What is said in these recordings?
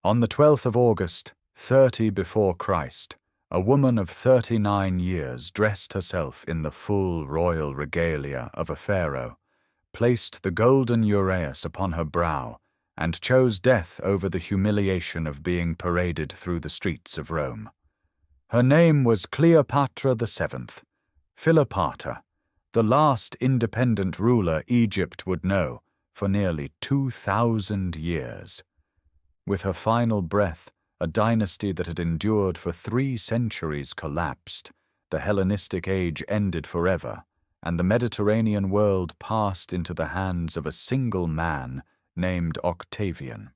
On the 12th of August, 30 before Christ, a woman of 39 years dressed herself in the full royal regalia of a pharaoh, placed the golden uraeus upon her brow, and chose death over the humiliation of being paraded through the streets of Rome. Her name was Cleopatra VII, Philopata, the last independent ruler Egypt would know for nearly 2,000 years. With her final breath, a dynasty that had endured for 3 centuries collapsed, the Hellenistic age ended forever, and the Mediterranean world passed into the hands of a single man named Octavian.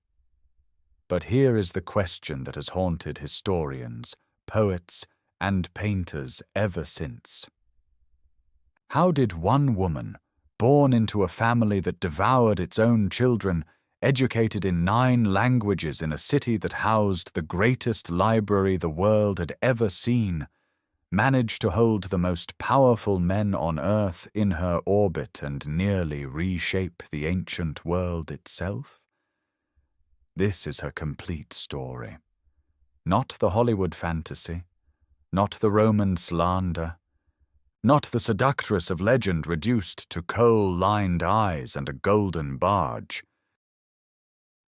But here is the question that has haunted historians, poets, and painters ever since. How did one woman, born into a family that devoured its own children, educated in 9 languages in a city that housed the greatest library the world had ever seen, manage to hold the most powerful men on earth in her orbit and nearly reshape the ancient world itself? This is her complete story. Not the Hollywood fantasy, not the Roman slander, not the seductress of legend reduced to coal-lined eyes and a golden barge.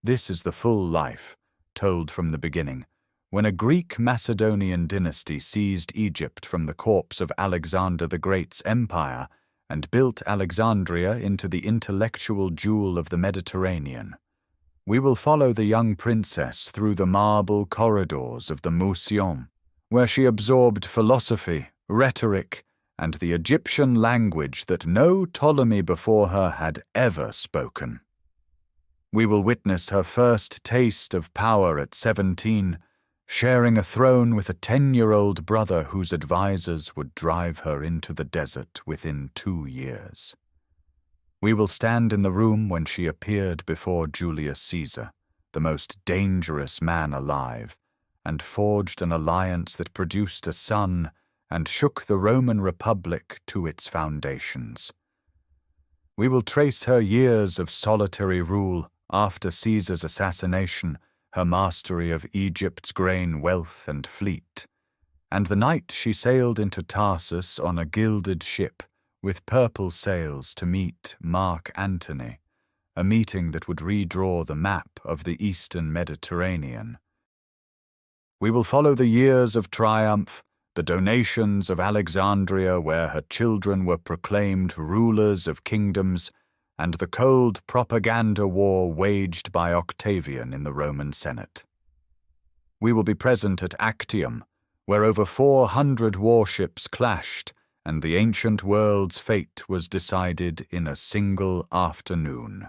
This is the full life, told from the beginning, when a Greek Macedonian dynasty seized Egypt from the corpse of Alexander the Great's empire and built Alexandria into the intellectual jewel of the Mediterranean. We will follow the young princess through the marble corridors of the Museion, where she absorbed philosophy, rhetoric, and the Egyptian language that no Ptolemy before her had ever spoken. We will witness her first taste of power at 17, sharing a throne with a 10-year-old brother whose advisors would drive her into the desert within 2 years. We will stand in the room when she appeared before Julius Caesar, the most dangerous man alive, and forged an alliance that produced a son and shook the Roman Republic to its foundations. We will trace her years of solitary rule after Caesar's assassination, her mastery of Egypt's grain wealth and fleet, and the night she sailed into Tarsus on a gilded ship with purple sails to meet Mark Antony, a meeting that would redraw the map of the Eastern Mediterranean. We will follow the years of triumph, the donations of Alexandria where her children were proclaimed rulers of kingdoms, and the cold propaganda war waged by Octavian in the Roman Senate. We will be present at Actium, where over 400 warships clashed, and the ancient world's fate was decided in a single afternoon.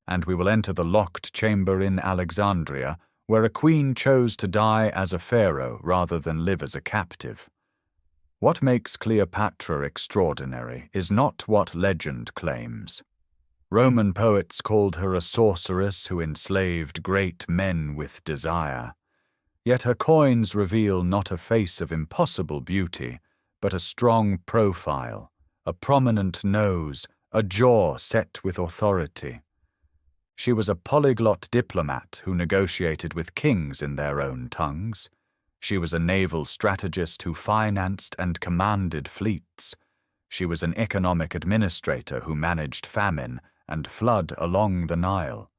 And we will enter the locked chamber in Alexandria, where a queen chose to die as a pharaoh rather than live as a captive. What makes Cleopatra extraordinary is not what legend claims. Roman poets called her a sorceress who enslaved great men with desire. Yet her coins reveal not a face of impossible beauty, but a strong profile, a prominent nose, a jaw set with authority. She was a polyglot diplomat who negotiated with kings in their own tongues. She was a naval strategist who financed and commanded fleets. She was an economic administrator who managed famine and flood along the Nile.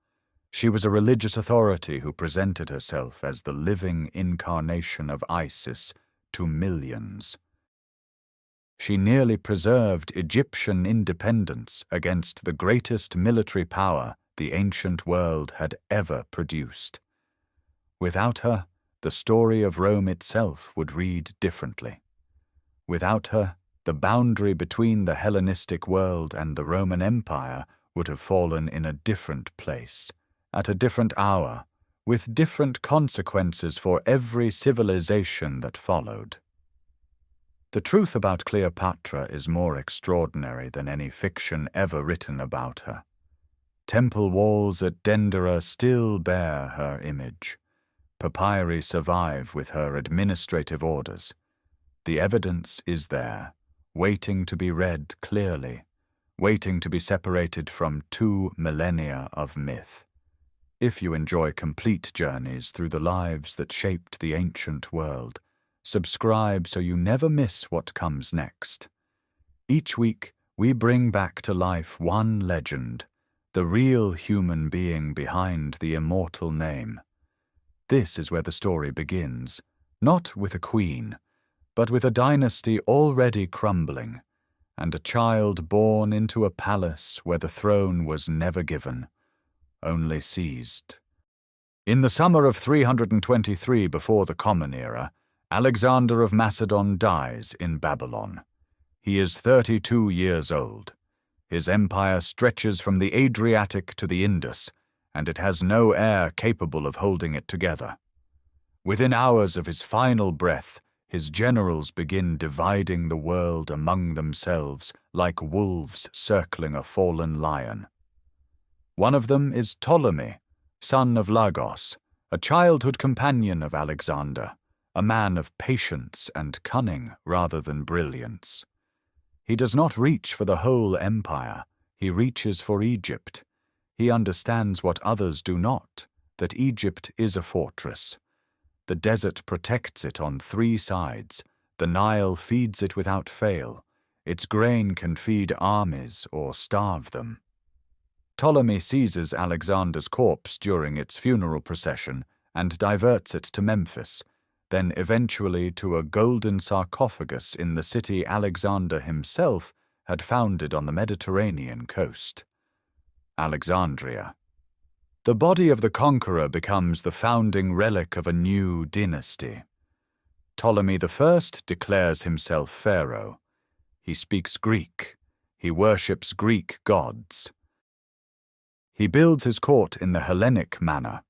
She was a religious authority who presented herself as the living incarnation of Isis to millions. She nearly preserved Egyptian independence against the greatest military power the ancient world had ever produced. Without her, the story of Rome itself would read differently. Without her, the boundary between the Hellenistic world and the Roman Empire would have fallen in a different place, at a different hour, with different consequences for every civilization that followed. The truth about Cleopatra is more extraordinary than any fiction ever written about her. Temple walls at Dendera still bear her image. Papyri survive with her administrative orders. The evidence is there, waiting to be read clearly, waiting to be separated from 2 millennia of myth. If you enjoy complete journeys through the lives that shaped the ancient world, subscribe so you never miss what comes next. Each week, we bring back to life one legend, the real human being behind the immortal name. This is where the story begins, not with a queen, but with a dynasty already crumbling, and a child born into a palace where the throne was never given, only seized. In the summer of 323 before the Common Era, Alexander of Macedon dies in Babylon. He is 32 years old. His empire stretches from the Adriatic to the Indus, and it has no heir capable of holding it together. Within hours of his final breath, his generals begin dividing the world among themselves like wolves circling a fallen lion. One of them is Ptolemy, son of Lagos, a childhood companion of Alexander, a man of patience and cunning rather than brilliance. He does not reach for the whole empire, he reaches for Egypt. He understands what others do not, that Egypt is a fortress. The desert protects it on 3 sides, the Nile feeds it without fail, its grain can feed armies or starve them. Ptolemy seizes Alexander's corpse during its funeral procession and diverts it to Memphis, then eventually to a golden sarcophagus in the city Alexander himself had founded on the Mediterranean coast, Alexandria. The body of the conqueror becomes the founding relic of a new dynasty. Ptolemy I declares himself pharaoh. He speaks Greek. He worships Greek gods. He builds his court in the Hellenic manner,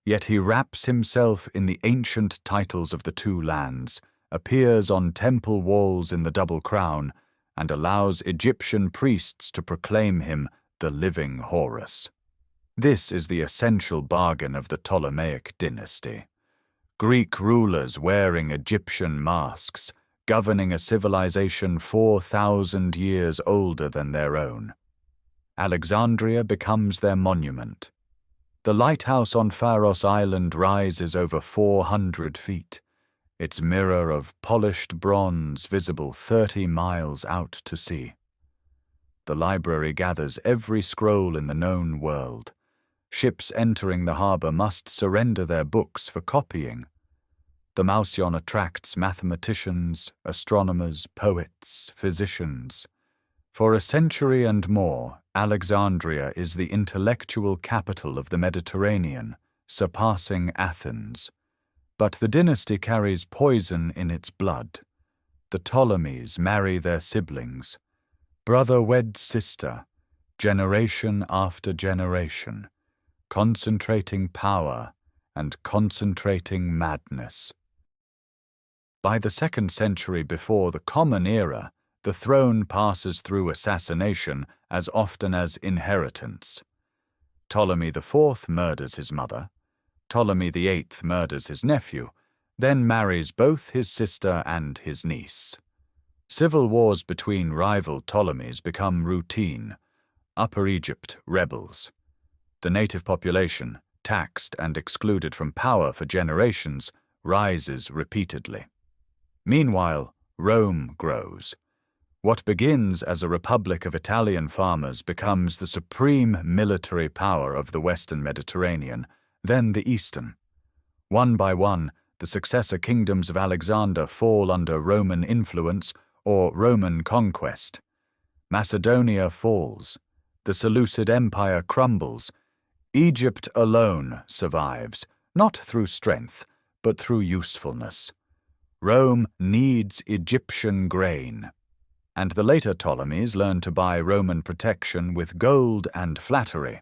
yet he wraps himself in the ancient titles of the 2 lands, appears on temple walls in the double crown, and allows Egyptian priests to proclaim him the living Horus. This is the essential bargain of the Ptolemaic dynasty. Greek rulers wearing Egyptian masks, governing a civilization 4,000 years older than their own. Alexandria becomes their monument. The lighthouse on Pharos Island rises over 400 feet, its mirror of polished bronze visible 30 miles out to sea. The library gathers every scroll in the known world. Ships entering the harbor must surrender their books for copying. The Mausion attracts mathematicians, astronomers, poets, physicians. For a century and more, Alexandria is the intellectual capital of the Mediterranean, surpassing Athens. But the dynasty carries poison in its blood. The Ptolemies marry their siblings. Brother weds sister, generation after generation, concentrating power and concentrating madness. By the 2nd century before the Common Era, the throne passes through assassination as often as inheritance. Ptolemy IV murders his mother. Ptolemy VIII murders his nephew, then marries both his sister and his niece. Civil wars between rival Ptolemies become routine. Upper Egypt rebels. The native population, taxed and excluded from power for generations, rises repeatedly. Meanwhile, Rome grows. What begins as a republic of Italian farmers becomes the supreme military power of the Western Mediterranean, then the Eastern. One by one, the successor kingdoms of Alexander fall under Roman influence or Roman conquest. Macedonia falls. The Seleucid Empire crumbles. Egypt alone survives, not through strength, but through usefulness. Rome needs Egyptian grain. And the later Ptolemies learn to buy Roman protection with gold and flattery.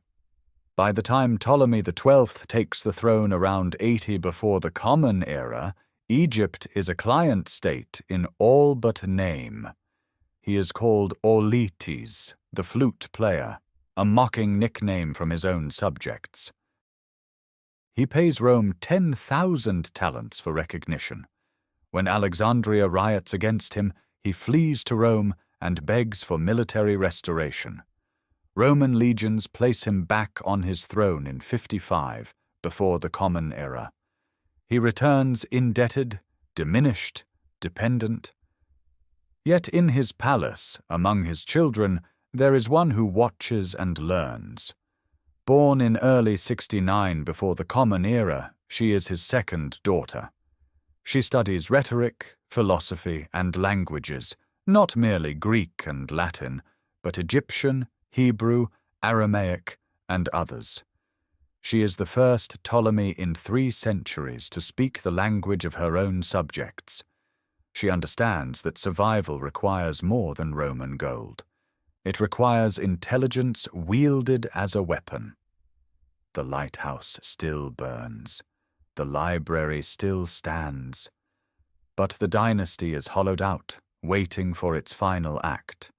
By the time Ptolemy XII takes the throne around 80 before the Common Era, Egypt is a client state in all but name. He is called Auletes, the flute player, a mocking nickname from his own subjects. He pays Rome 10,000 talents for recognition. When Alexandria riots against him, he flees to Rome and begs for military restoration. Roman legions place him back on his throne in 55 before the Common Era. He returns indebted, diminished, dependent. Yet in his palace, among his children, there is one who watches and learns. Born in early 69 before the Common Era, she is his second daughter. She studies rhetoric, philosophy, and languages, not merely Greek and Latin, but Egyptian, Hebrew, Aramaic, and others. She is the first Ptolemy in 3 centuries to speak the language of her own subjects. She understands that survival requires more than Roman gold. It requires intelligence wielded as a weapon. The lighthouse still burns. The library still stands. But the dynasty is hollowed out, waiting for its final act.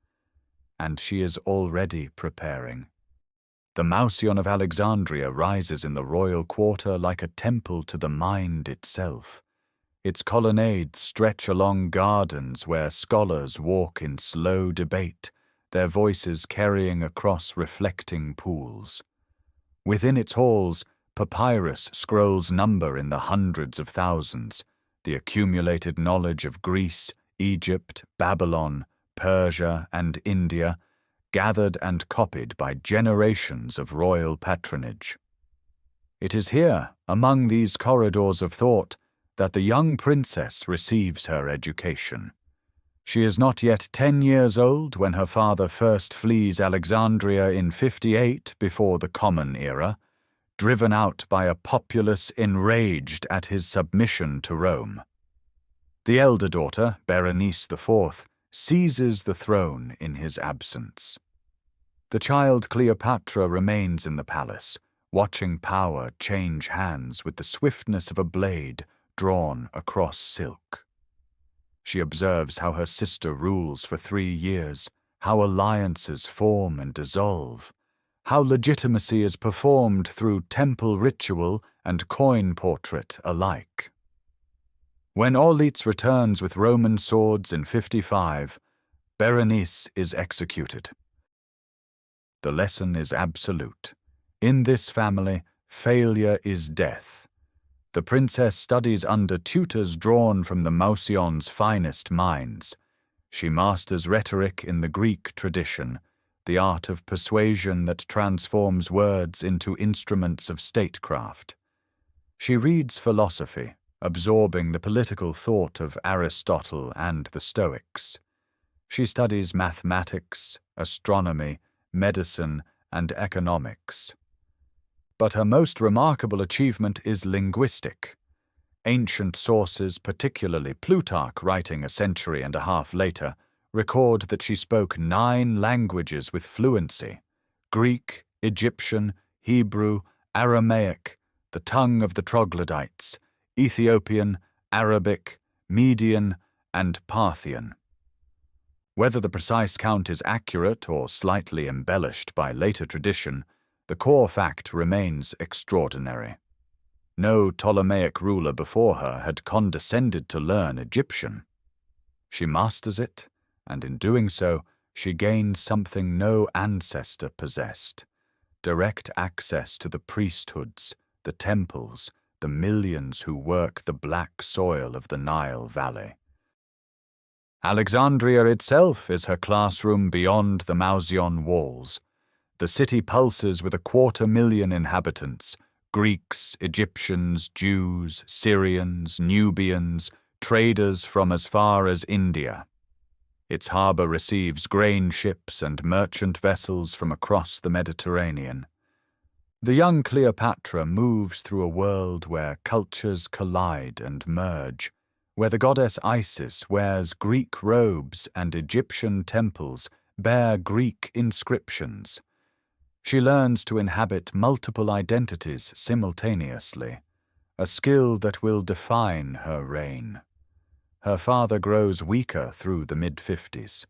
And she is already preparing. The Mausion of Alexandria rises in the royal quarter like a temple to the mind itself. Its colonnades stretch along gardens where scholars walk in slow debate, their voices carrying across reflecting pools. Within its halls, papyrus scrolls number in the hundreds of thousands, the accumulated knowledge of Greece, Egypt, Babylon, Persia, and India, gathered and copied by generations of royal patronage. It is here, among these corridors of thought, that the young princess receives her education. She is not yet 10 years old when her father first flees Alexandria in 58 before the Common Era, driven out by a populace enraged at his submission to Rome. The elder daughter, Berenice IV, seizes the throne in his absence. The child Cleopatra remains in the palace, watching power change hands with the swiftness of a blade drawn across silk. She observes how her sister rules for 3 years, how alliances form and dissolve, how legitimacy is performed through temple ritual and coin portrait alike. When Auletes returns with Roman swords in 55, Berenice is executed. The lesson is absolute. In this family, failure is death. The princess studies under tutors drawn from the Mausion's finest minds. She masters rhetoric in the Greek tradition, the art of persuasion that transforms words into instruments of statecraft. She reads philosophy, absorbing the political thought of Aristotle and the Stoics. She studies mathematics, astronomy, medicine, and economics. But her most remarkable achievement is linguistic. Ancient sources, particularly Plutarch writing a century and a half later, record that she spoke 9 languages with fluency: Greek, Egyptian, Hebrew, Aramaic, the tongue of the troglodytes, Ethiopian, Arabic, Median, and Parthian. Whether the precise count is accurate or slightly embellished by later tradition, the core fact remains extraordinary. No Ptolemaic ruler before her had condescended to learn Egyptian. She masters it, and in doing so, she gains something no ancestor possessed: direct access to the priesthoods, the temples, the millions who work the black soil of the Nile Valley. Alexandria itself is her classroom beyond the Mausion walls. The city pulses with 250,000 inhabitants: Greeks, Egyptians, Jews, Syrians, Nubians, traders from as far as India. Its harbor receives grain ships and merchant vessels from across the Mediterranean. The young Cleopatra moves through a world where cultures collide and merge, where the goddess Isis wears Greek robes and Egyptian temples bear Greek inscriptions. She learns to inhabit multiple identities simultaneously, a skill that will define her reign. Her father grows weaker through the mid-50s.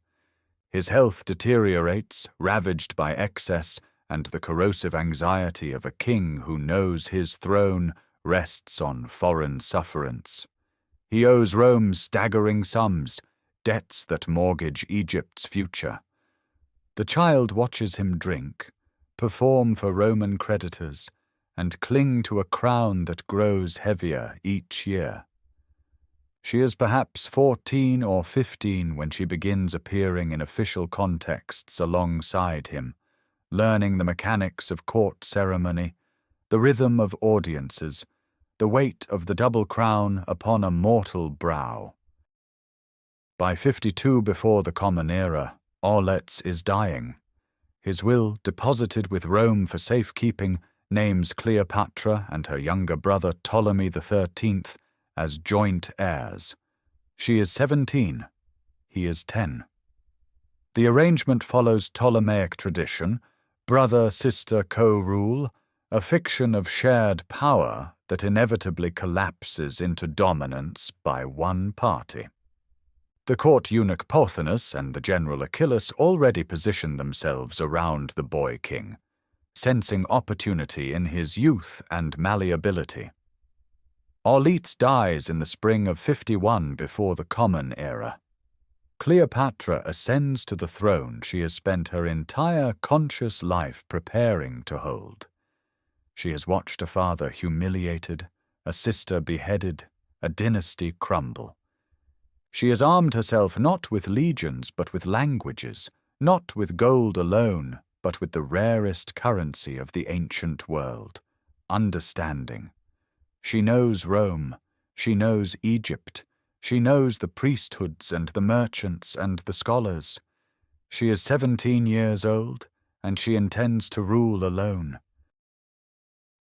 His health deteriorates, ravaged by excess and the corrosive anxiety of a king who knows his throne rests on foreign sufferance. He owes Rome staggering sums, debts that mortgage Egypt's future. The child watches him drink, perform for Roman creditors, and cling to a crown that grows heavier each year. She is perhaps 14 or 15 when she begins appearing in official contexts alongside him, learning the mechanics of court ceremony, the rhythm of audiences, the weight of the double crown upon a mortal brow. By 52 before the Common Era, Audacious is dying. His will, deposited with Rome for safekeeping, names Cleopatra and her younger brother Ptolemy XIII as joint heirs. She is 17, he is 10. The arrangement follows Ptolemaic tradition, brother-sister co-rule, a fiction of shared power that inevitably collapses into dominance by one party. The court eunuch Pothinus and the general Achilles already position themselves around the boy king, sensing opportunity in his youth and malleability. Audacious dies in the spring of 51 before the Common Era. Cleopatra ascends to the throne she has spent her entire conscious life preparing to hold. She has watched a father humiliated, a sister beheaded, a dynasty crumble. She has armed herself not with legions but with languages, not with gold alone but with the rarest currency of the ancient world, understanding. She knows Rome, she knows Egypt, she knows the priesthoods and the merchants and the scholars. She is 17 years old, and she intends to rule alone.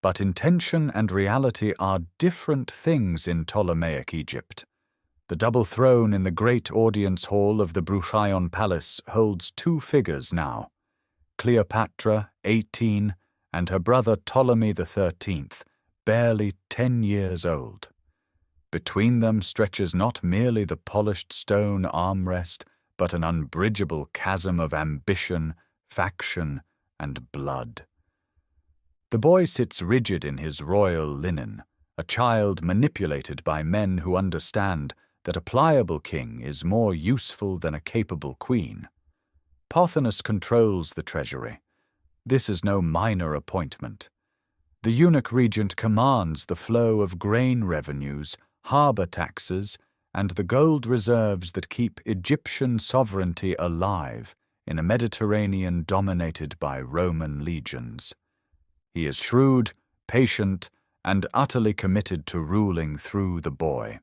But intention and reality are different things in Ptolemaic Egypt. The double throne in the great audience hall of the Bruchaion Palace holds two figures now, Cleopatra, 18, and her brother Ptolemy XIII, barely 10 years old. Between them stretches not merely the polished stone armrest, but an unbridgeable chasm of ambition, faction, and blood. The boy sits rigid in his royal linen, a child manipulated by men who understand that a pliable king is more useful than a capable queen. Pothinus controls the treasury. This is no minor appointment. The eunuch regent commands the flow of grain revenues, harbour taxes, and the gold reserves that keep Egyptian sovereignty alive in a Mediterranean dominated by Roman legions. He is shrewd, patient, and utterly committed to ruling through the boy.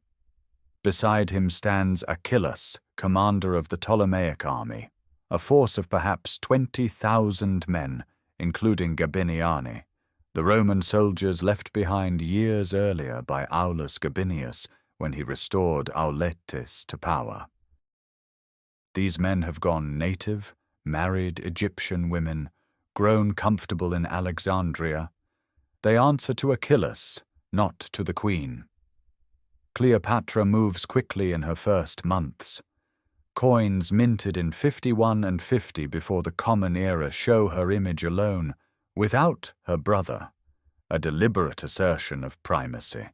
Beside him stands Achilles, commander of the Ptolemaic army, a force of perhaps 20,000 men, including Gabiniani, the Roman soldiers left behind years earlier by Aulus Gabinius when he restored Auletes to power. These men have gone native, married Egyptian women, grown comfortable in Alexandria. They answer to Achilles, not to the queen. Cleopatra moves quickly in her first months. Coins minted in 51 and 50 before the Common Era show her image alone, without her brother, a deliberate assertion of primacy.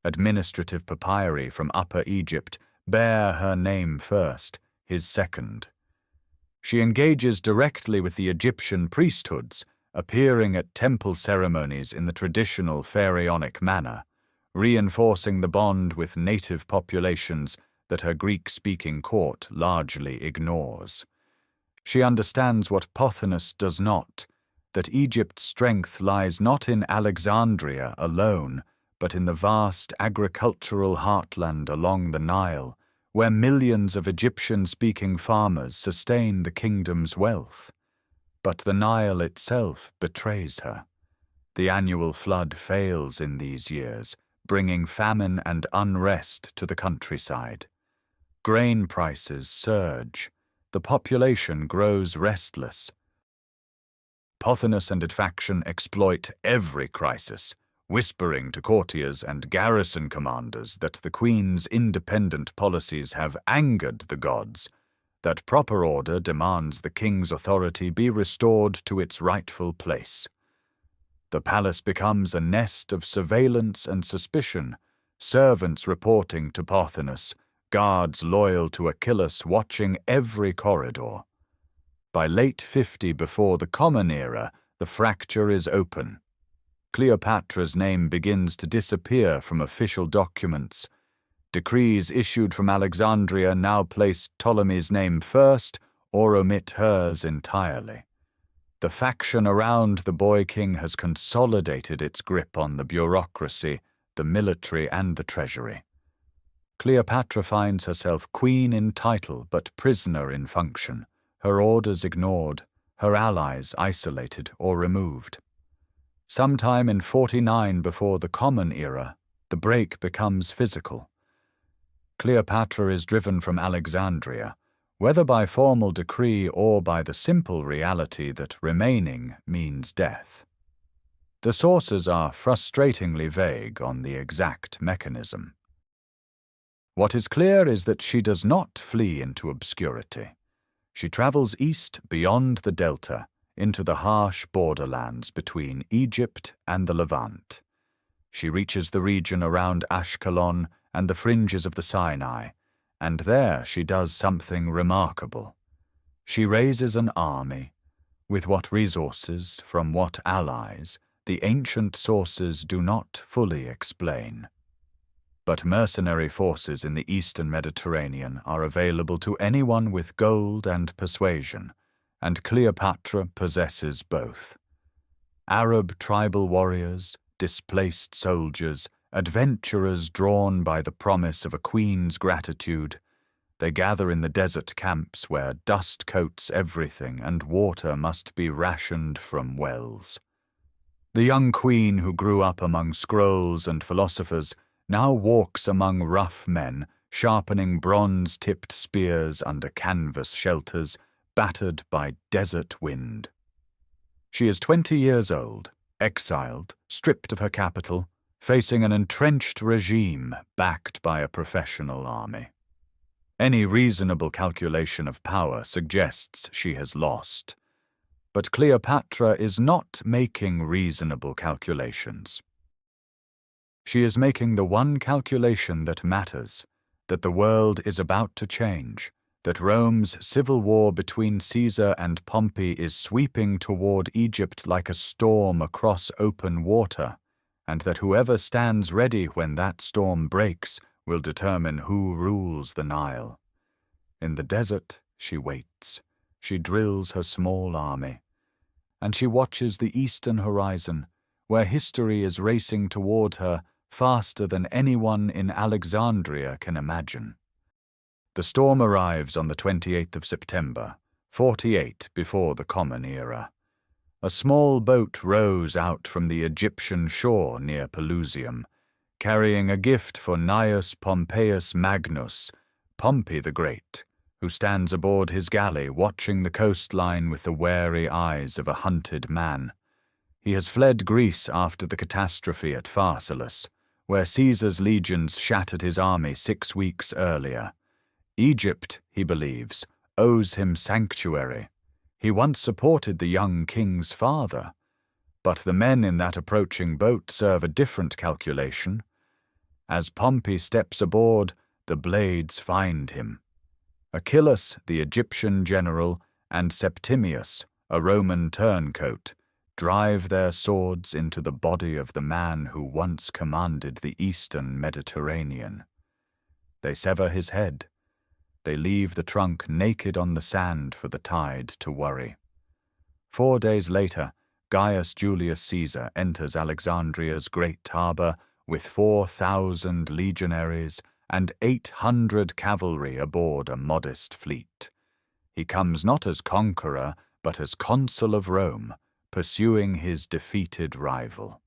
Administrative papyri from Upper Egypt bear her name first, his second. She engages directly with the Egyptian priesthoods, appearing at temple ceremonies in the traditional pharaonic manner, reinforcing the bond with native populations that her Greek-speaking court largely ignores. She understands what Pothinus does not, that Egypt's strength lies not in Alexandria alone, but in the vast agricultural heartland along the Nile, where millions of Egyptian-speaking farmers sustain the kingdom's wealth. But the Nile itself betrays her. The annual flood fails in these years, bringing famine and unrest to the countryside. Grain prices surge. The population grows restless. Pothinus and his faction exploit every crisis, whispering to courtiers and garrison commanders that the queen's independent policies have angered the gods, that proper order demands the king's authority be restored to its rightful place. The palace becomes a nest of surveillance and suspicion, servants reporting to Pothinus, guards loyal to Achilles watching every corridor. By late 50 before the Common Era, the fracture is open. Cleopatra's name begins to disappear from official documents. Decrees issued from Alexandria now place Ptolemy's name first or omit hers entirely. The faction around the boy king has consolidated its grip on the bureaucracy, the military, and the treasury. Cleopatra finds herself queen in title but prisoner in function, her orders ignored, her allies isolated or removed. Sometime in 49 before the Common Era, the break becomes physical. Cleopatra is driven from Alexandria, whether by formal decree or by the simple reality that remaining means death. The sources are frustratingly vague on the exact mechanism. What is clear is that she does not flee into obscurity. She travels east beyond the delta, into the harsh borderlands between Egypt and the Levant. She reaches the region around Ashkelon and the fringes of the Sinai, and there she does something remarkable. She raises an army. With what resources, from what allies, the ancient sources do not fully explain. But mercenary forces in the eastern Mediterranean are available to anyone with gold and persuasion, and Cleopatra possesses both. Arab tribal warriors, displaced soldiers, adventurers drawn by the promise of a queen's gratitude, they gather in the desert camps where dust coats everything and water must be rationed from wells. The young queen who grew up among scrolls and philosophers now walks among rough men, sharpening bronze-tipped spears under canvas shelters, battered by desert wind. She is 20 years old, exiled, stripped of her capital, facing an entrenched regime backed by a professional army. Any reasonable calculation of power suggests she has lost. But Cleopatra is not making reasonable calculations. She is making the one calculation that matters, that the world is about to change, that Rome's civil war between Caesar and Pompey is sweeping toward Egypt like a storm across open water, and that whoever stands ready when that storm breaks will determine who rules the Nile. In the desert, she waits. She drills her small army. And she watches the eastern horizon, where history is racing toward her faster than anyone in Alexandria can imagine. The storm arrives on the 28th of September, 48 before the Common Era. A small boat rows out from the Egyptian shore near Pelusium, carrying a gift for Gnaeus Pompeius Magnus, Pompey the Great, who stands aboard his galley watching the coastline with the wary eyes of a hunted man. He has fled Greece after the catastrophe at Pharsalus, where Caesar's legions shattered his army 6 weeks earlier. Egypt, he believes, owes him sanctuary. He once supported the young king's father. But the men in that approaching boat serve a different calculation. As Pompey steps aboard, the blades find him. Achillas, the Egyptian general, and Septimius, a Roman turncoat, drive their swords into the body of the man who once commanded the eastern Mediterranean. They sever his head. They leave the trunk naked on the sand for the tide to worry. 4 days later, Gaius Julius Caesar enters Alexandria's great harbour with 4,000 legionaries and 800 cavalry aboard a modest fleet. He comes not as conqueror, but as consul of Rome, pursuing his defeated rival.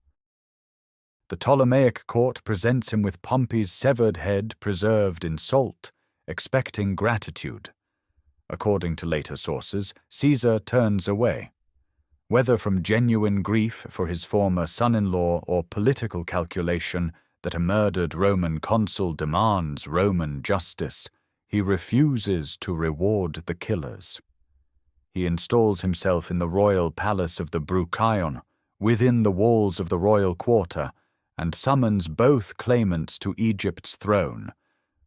The Ptolemaic court presents him with Pompey's severed head preserved in salt, expecting gratitude. According to later sources, Caesar turns away. Whether from genuine grief for his former son-in-law or political calculation that a murdered Roman consul demands Roman justice, he refuses to reward the killers. He installs himself in the royal palace of the Bruchaion, within the walls of the royal quarter, and summons both claimants to Egypt's throne,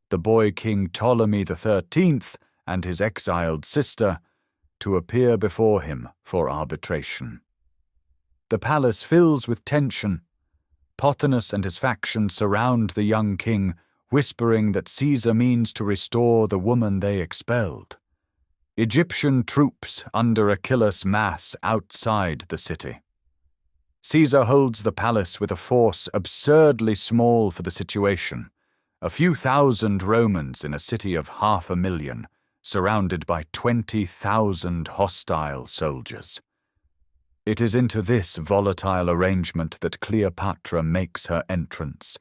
the boy king Ptolemy XIII and his exiled sister, to appear before him for arbitration. The palace fills with tension. Pothinus and his faction surround the young king, whispering that Caesar means to restore the woman they expelled. Egyptian troops under Achilles' mass outside the city. Caesar holds the palace with a force absurdly small for the situation, a few thousand Romans in a city of 500,000, surrounded by 20,000 hostile soldiers. It is into this volatile arrangement that Cleopatra makes her entrance.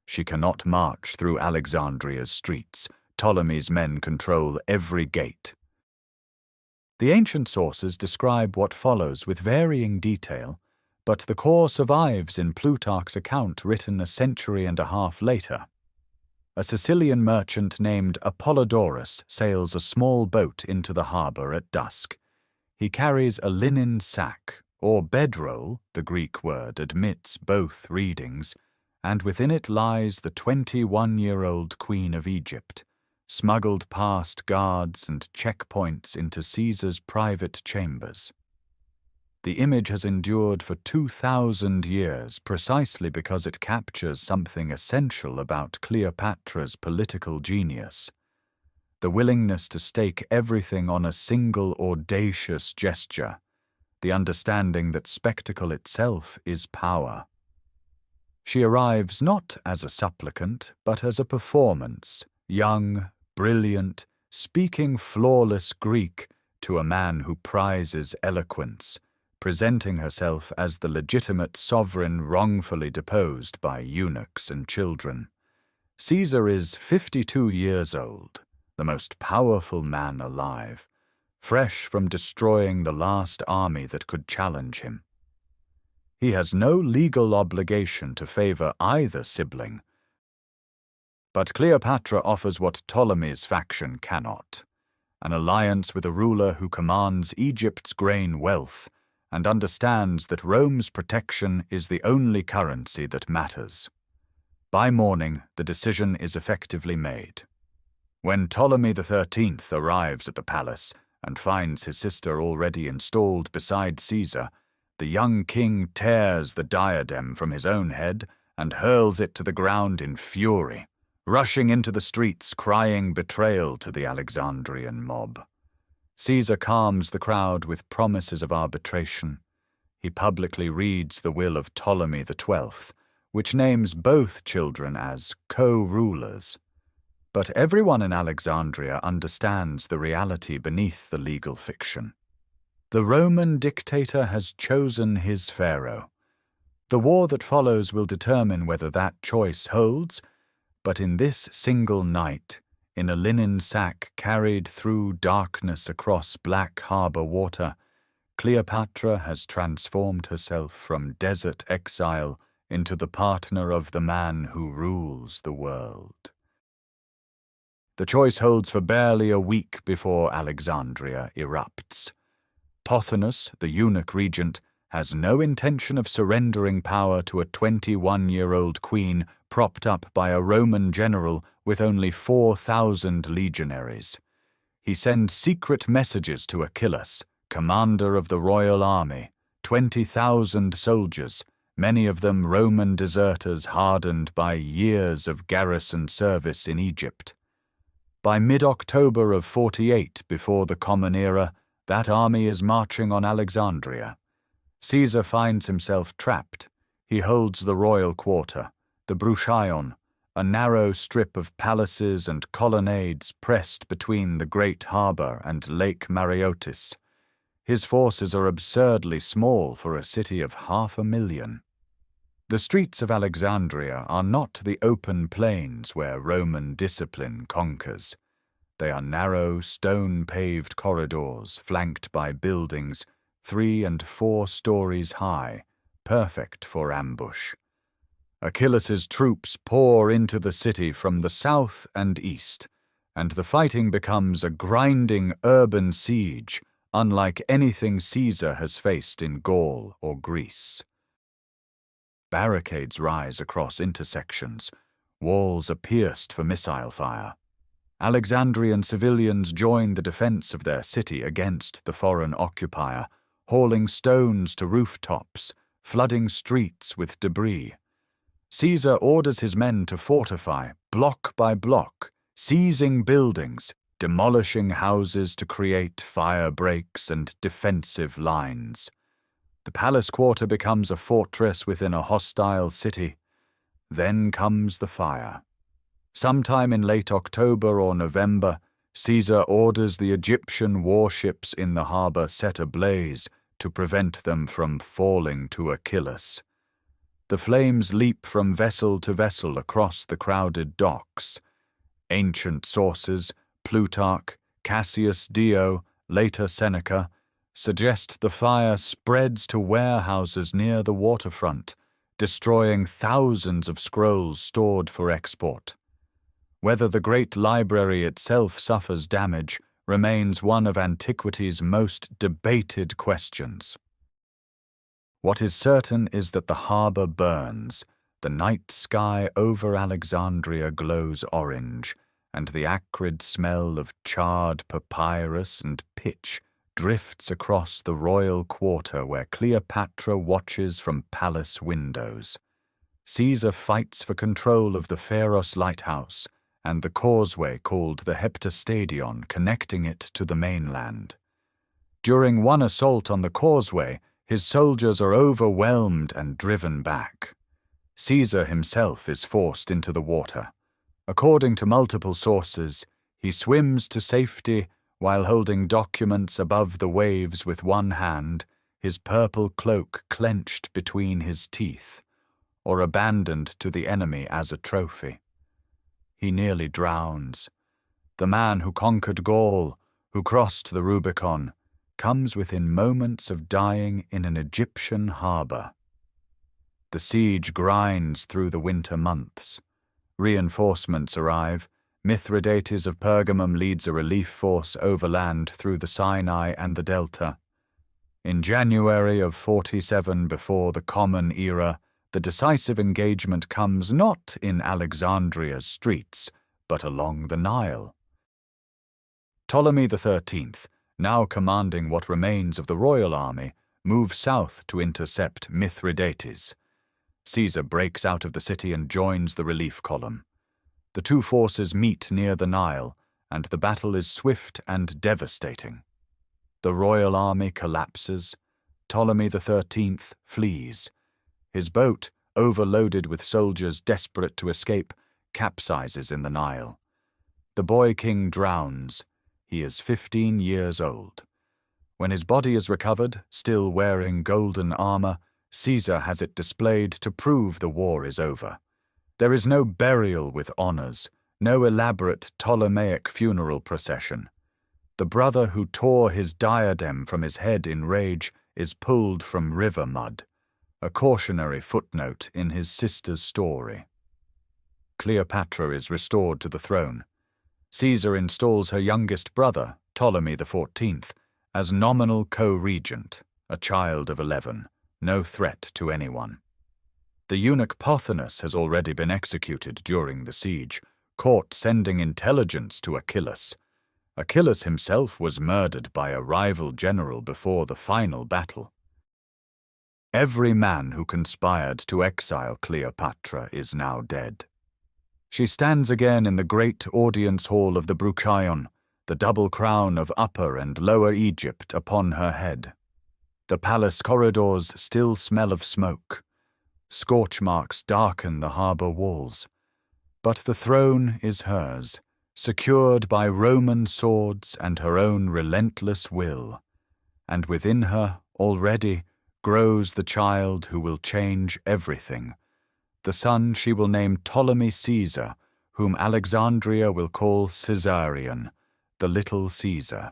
She cannot march through Alexandria's streets. Ptolemy's men control every gate. The ancient sources describe what follows with varying detail, but the core survives in Plutarch's account written a century and a half later. A Sicilian merchant named Apollodorus sails a small boat into the harbor at dusk. He carries a linen sack, or bedroll, the Greek word admits both readings, and within it lies the 21-year-old Queen of Egypt, smuggled past guards and checkpoints into Caesar's private chambers. The image has endured for 2,000 years precisely because it captures something essential about Cleopatra's political genius: the willingness to stake everything on a single audacious gesture, the understanding that spectacle itself is power. She arrives not as a supplicant, but as a performance, young, brilliant, speaking flawless Greek to a man who prizes eloquence, presenting herself as the legitimate sovereign wrongfully deposed by eunuchs and children. Caesar is 52 years old, the most powerful man alive, fresh from destroying the last army that could challenge him. He has no legal obligation to favor either sibling, but Cleopatra offers what Ptolemy's faction cannot: an alliance with a ruler who commands Egypt's grain wealth and understands that Rome's protection is the only currency that matters. By morning, the decision is effectively made. When Ptolemy XIII arrives at the palace and finds his sister already installed beside Caesar, the young king tears the diadem from his own head and hurls it to the ground in fury, rushing into the streets crying betrayal to the Alexandrian mob. Caesar calms the crowd with promises of arbitration. He publicly reads the will of Ptolemy XII, which names both children as co-rulers. But everyone in Alexandria understands the reality beneath the legal fiction. The Roman dictator has chosen his pharaoh. The war that follows will determine whether that choice holds, but in this single night, in a linen sack carried through darkness across Black Harbor water, Cleopatra has transformed herself from desert exile into the partner of the man who rules the world. The choice holds for barely a week before Alexandria erupts. Pothinus, the eunuch regent, has no intention of surrendering power to a 21-year-old queen propped up by a Roman general with only 4,000 legionaries. He sends secret messages to Achilles, commander of the royal army, 20,000 soldiers, many of them Roman deserters hardened by years of garrison service in Egypt. By mid-October of 48 before the Common Era, that army is marching on Alexandria. Caesar finds himself trapped. He holds the royal quarter, the Bruchaion, a narrow strip of palaces and colonnades pressed between the great harbor and Lake Mareotis. His forces are absurdly small for a city of 500,000. The streets of Alexandria are not the open plains where Roman discipline conquers. They are narrow, stone-paved corridors flanked by buildings 3 and 4 stories high, perfect for ambush. Achilles' troops pour into the city from the south and east, and the fighting becomes a grinding urban siege unlike anything Caesar has faced in Gaul or Greece. Barricades rise across intersections, walls are pierced for missile fire. Alexandrian civilians join the defense of their city against the foreign occupier, hauling stones to rooftops, flooding streets with debris. Caesar orders his men to fortify, block by block, seizing buildings, demolishing houses to create fire breaks and defensive lines. The palace quarter becomes a fortress within a hostile city. Then comes the fire. Sometime in late October or November, Caesar orders the Egyptian warships in the harbor set ablaze to prevent them from falling to Achilles. The flames leap from vessel to vessel across the crowded docks. Ancient sources, Plutarch, Cassius Dio, later Seneca, suggest the fire spreads to warehouses near the waterfront, destroying thousands of scrolls stored for export. Whether the great library itself suffers damage remains one of antiquity's most debated questions. What is certain is that the harbor burns, the night sky over Alexandria glows orange, and the acrid smell of charred papyrus and pitch drifts across the royal quarter where Cleopatra watches from palace windows. Caesar fights for control of the Pharos lighthouse and the causeway called the Heptastadion connecting it to the mainland. During one assault on the causeway, his soldiers are overwhelmed and driven back. Caesar himself is forced into the water. According to multiple sources, he swims to safety while holding documents above the waves with one hand, his purple cloak clenched between his teeth, or abandoned to the enemy as a trophy. He nearly drowns. The man who conquered Gaul, who crossed the Rubicon, comes within moments of dying in an Egyptian harbor. The siege grinds through the winter months. Reinforcements arrive. Mithridates of Pergamum leads a relief force overland through the Sinai and the Delta. In January of 47 before the Common Era, the decisive engagement comes not in Alexandria's streets, but along the Nile. Ptolemy XIII, now commanding what remains of the royal army, moves south to intercept Mithridates. Caesar breaks out of the city and joins the relief column. The two forces meet near the Nile, and the battle is swift and devastating. The royal army collapses. Ptolemy XIII flees. His boat, overloaded with soldiers desperate to escape, capsizes in the Nile. The boy king drowns. He is 15 years old. When his body is recovered, still wearing golden armor, Caesar has it displayed to prove the war is over. There is no burial with honors, no elaborate Ptolemaic funeral procession. The brother who tore his diadem from his head in rage is pulled from river mud, a cautionary footnote in his sister's story. Cleopatra is restored to the throne. Caesar installs her youngest brother, Ptolemy XIV, as nominal co-regent, a child of 11, no threat to anyone. The eunuch Pothinus has already been executed during the siege, caught sending intelligence to Achilles. Achilles himself was murdered by a rival general before the final battle. Every man who conspired to exile Cleopatra is now dead. She stands again in the great audience hall of the Bruchaion, the double crown of Upper and Lower Egypt upon her head. The palace corridors still smell of smoke. Scorch marks darken the harbor walls. But the throne is hers, secured by Roman swords and her own relentless will. And within her, already, grows the child who will change everything, the son she will name Ptolemy Caesar, whom Alexandria will call Caesarion, the little Caesar.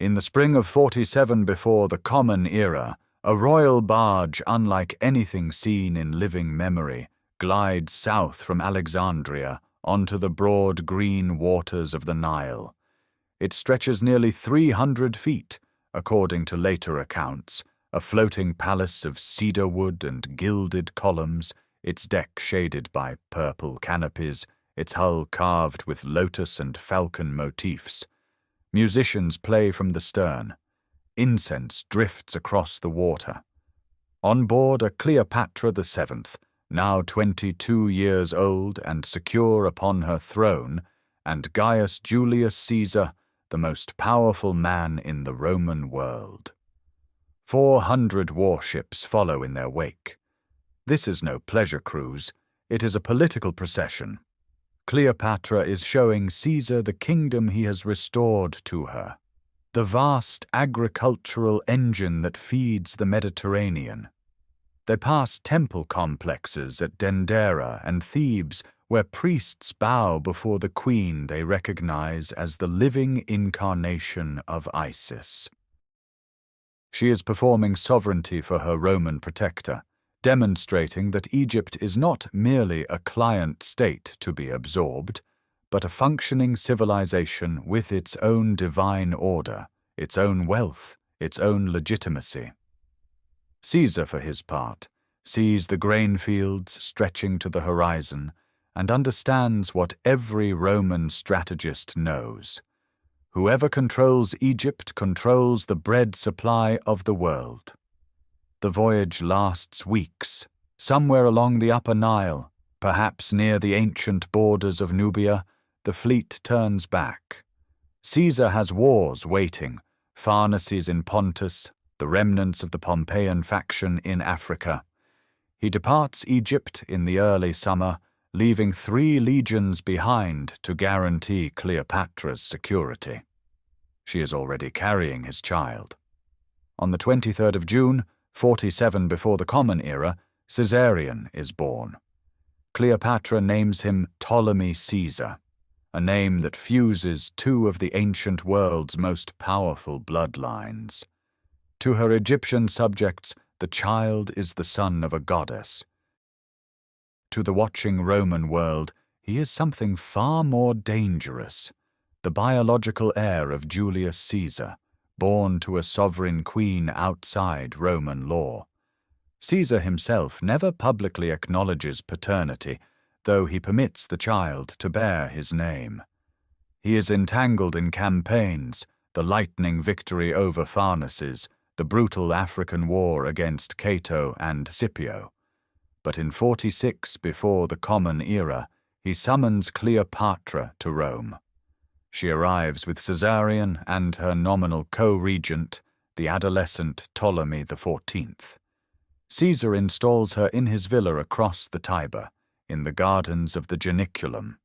In the spring of 47 before the Common Era, a royal barge unlike anything seen in living memory glides south from Alexandria onto the broad green waters of the Nile. It stretches nearly 300 feet, according to later accounts, a floating palace of cedar wood and gilded columns, its deck shaded by purple canopies, its hull carved with lotus and falcon motifs. Musicians play from the stern. Incense drifts across the water. On board are Cleopatra VII, now 22 years old and secure upon her throne, and Gaius Julius Caesar, the most powerful man in the Roman world. 400 warships follow in their wake. This is no pleasure cruise, it is a political procession. Cleopatra is showing Caesar the kingdom he has restored to her, the vast agricultural engine that feeds the Mediterranean. They pass temple complexes at Dendera and Thebes, where priests bow before the queen they recognize as the living incarnation of Isis. She is performing sovereignty for her Roman protector, demonstrating that Egypt is not merely a client state to be absorbed, but a functioning civilization with its own divine order, its own wealth, its own legitimacy. Caesar, for his part, sees the grain fields stretching to the horizon and understands what every Roman strategist knows. Whoever controls Egypt controls the bread supply of the world. The voyage lasts weeks, somewhere along the Upper Nile, perhaps near the ancient borders of Nubia. The fleet turns back. Caesar has wars waiting, Pharnaces in Pontus, the remnants of the Pompeian faction in Africa. He departs Egypt in the early summer, leaving 3 legions behind to guarantee Cleopatra's security. She is already carrying his child. On the 23rd of June, 47 before the Common Era, Caesarion is born. Cleopatra names him Ptolemy Caesar, a name that fuses 2 of the ancient world's most powerful bloodlines. To her Egyptian subjects, the child is the son of a goddess. To the watching Roman world, he is something far more dangerous, the biological heir of Julius Caesar, born to a sovereign queen outside Roman law. Caesar himself never publicly acknowledges paternity, though he permits the child to bear his name. He is entangled in campaigns, the lightning victory over Pharnaces, the brutal African war against Cato and Scipio. But in 46 before the Common Era, he summons Cleopatra to Rome. She arrives with Caesarion and her nominal co-regent, the adolescent Ptolemy XIV. Caesar installs her in his villa across the Tiber, in the gardens of the Janiculum.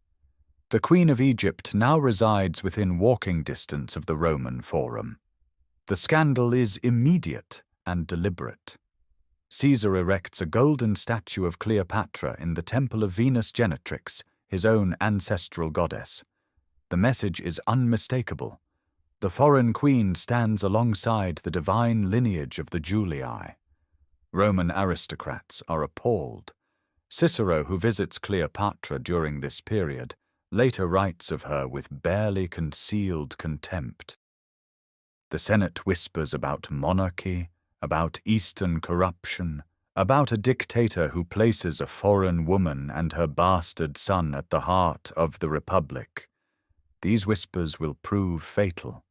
The Queen of Egypt now resides within walking distance of the Roman Forum. The scandal is immediate and deliberate. Caesar erects a golden statue of Cleopatra in the temple of Venus Genetrix, his own ancestral goddess. The message is unmistakable. The foreign queen stands alongside the divine lineage of the Julii. Roman aristocrats are appalled. Cicero, who visits Cleopatra during this period, later writes of her with barely concealed contempt. The Senate whispers about monarchy, about Eastern corruption, about a dictator who places a foreign woman and her bastard son at the heart of the Republic. These whispers will prove fatal.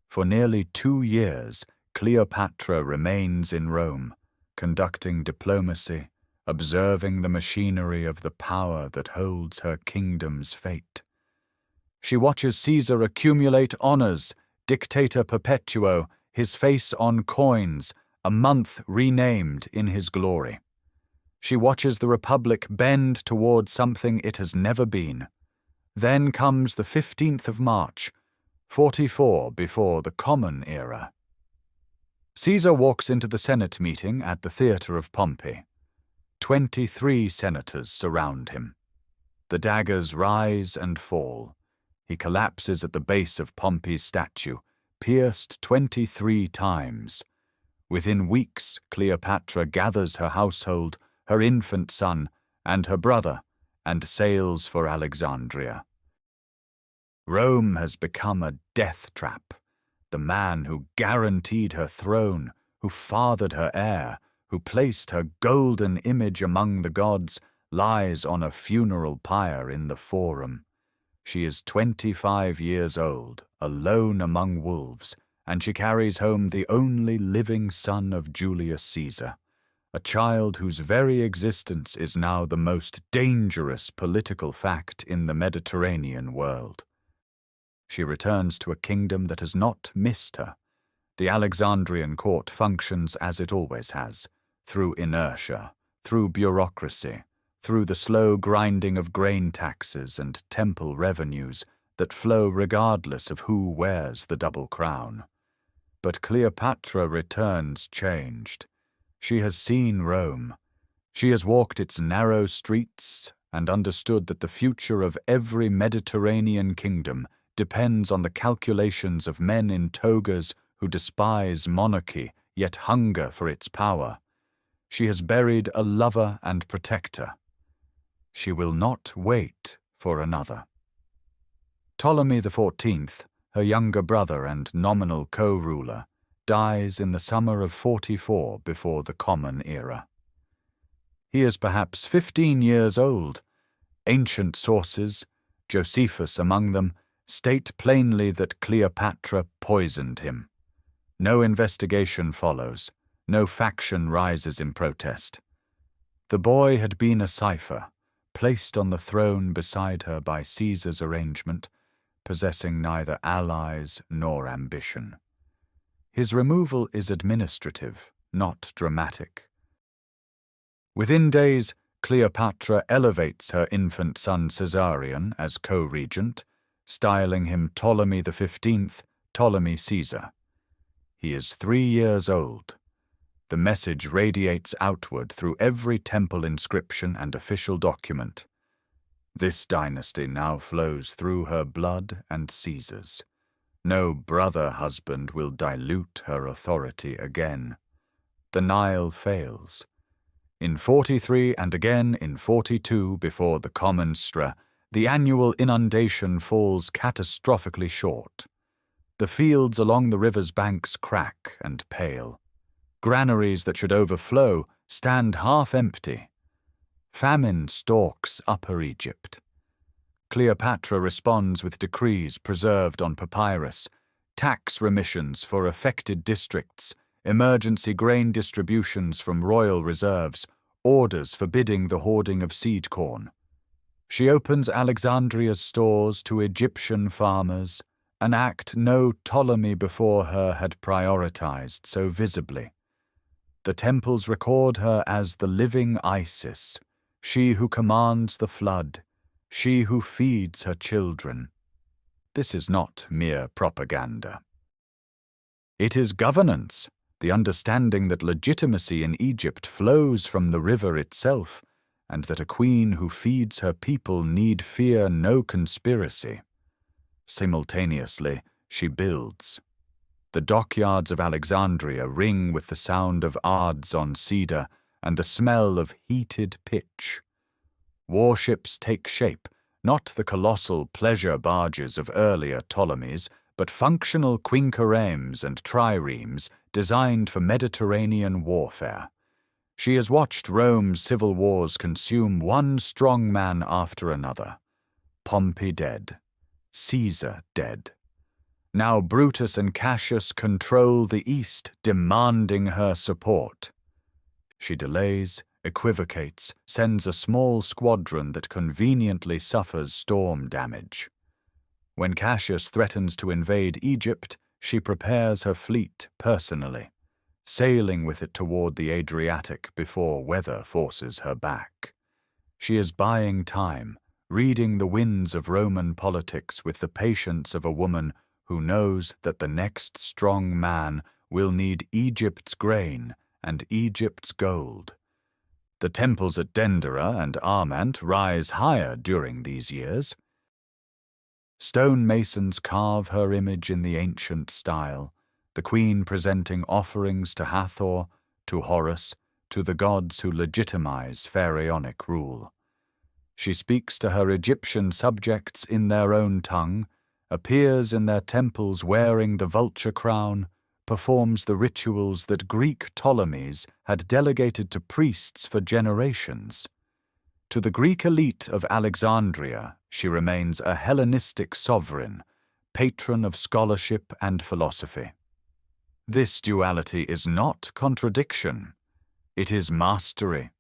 For nearly 2 years, Cleopatra remains in Rome, conducting diplomacy, observing the machinery of the power that holds her kingdom's fate. She watches Caesar accumulate honors, Dictator Perpetuo, his face on coins, a month renamed in his glory. She watches the Republic bend toward something it has never been. Then comes the 15th of March, 44 before the Common Era. Caesar walks into the Senate meeting at the Theatre of Pompey. 23 senators surround him. The daggers rise and fall. He collapses at the base of Pompey's statue, pierced 23 times. Within weeks, Cleopatra gathers her household, her infant son, and her brother, and sails for Alexandria. Rome has become a death trap. The man who guaranteed her throne, who fathered her heir, who placed her golden image among the gods, lies on a funeral pyre in the Forum. She is 25 years old, alone among wolves, and she carries home the only living son of Julius Caesar, a child whose very existence is now the most dangerous political fact in the Mediterranean world. She returns to a kingdom that has not missed her. The Alexandrian court functions as it always has, through inertia, through bureaucracy, through the slow grinding of grain taxes and temple revenues that flow regardless of who wears the double crown. But Cleopatra returns changed. She has seen Rome. She has walked its narrow streets and understood that the future of every Mediterranean kingdom depends on the calculations of men in togas who despise monarchy yet hunger for its power. She has buried a lover and protector. She will not wait for another. Ptolemy XIV, her younger brother and nominal co-ruler, dies in the summer of 44 before the Common Era. He is perhaps 15 years old. Ancient sources, Josephus among them, state plainly that Cleopatra poisoned him. No investigation follows. No faction rises in protest. The boy had been a cipher, placed on the throne beside her by Caesar's arrangement, possessing neither allies nor ambition. His removal is administrative, not dramatic. Within days, Cleopatra elevates her infant son Caesarion as co-regent, styling him Ptolemy XV, Ptolemy Caesar. He is 3 years old. The message radiates outward through every temple inscription and official document. This dynasty now flows through her blood and Caesar's. No brother husband will dilute her authority again. The Nile fails. In 43 and again in 42 before the Common Stra, the annual inundation falls catastrophically short. The fields along the river's banks crack and pale. Granaries that should overflow stand half empty. Famine stalks Upper Egypt. Cleopatra responds with decrees preserved on papyrus, tax remissions for affected districts, emergency grain distributions from royal reserves, orders forbidding the hoarding of seed corn. She opens Alexandria's stores to Egyptian farmers, an act no Ptolemy before her had prioritized so visibly. The temples record her as the living Isis, she who commands the flood, she who feeds her children. This is not mere propaganda. It is governance, the understanding that legitimacy in Egypt flows from the river itself, and that a queen who feeds her people need fear no conspiracy. Simultaneously, she builds. The dockyards of Alexandria ring with the sound of adze on cedar and the smell of heated pitch. Warships take shape, not the colossal pleasure barges of earlier Ptolemies, but functional quinqueremes and triremes designed for Mediterranean warfare. She has watched Rome's civil wars consume one strong man after another. Pompey dead. Caesar dead. Now Brutus and Cassius control the East, demanding her support. She delays, equivocates, sends a small squadron that conveniently suffers storm damage. When Cassius threatens to invade Egypt, she prepares her fleet personally, sailing with it toward the Adriatic before weather forces her back. She is buying time, reading the winds of Roman politics with the patience of a woman who knows that the next strong man will need Egypt's grain and Egypt's gold. The temples at Dendera and Armant rise higher during these years. Stonemasons carve her image in the ancient style, the queen presenting offerings to Hathor, to Horus, to the gods who legitimize pharaonic rule. She speaks to her Egyptian subjects in their own tongue, appears in their temples wearing the vulture crown, performs the rituals that Greek Ptolemies had delegated to priests for generations. To the Greek elite of Alexandria, she remains a Hellenistic sovereign, patron of scholarship and philosophy. This duality is not contradiction, it is mastery.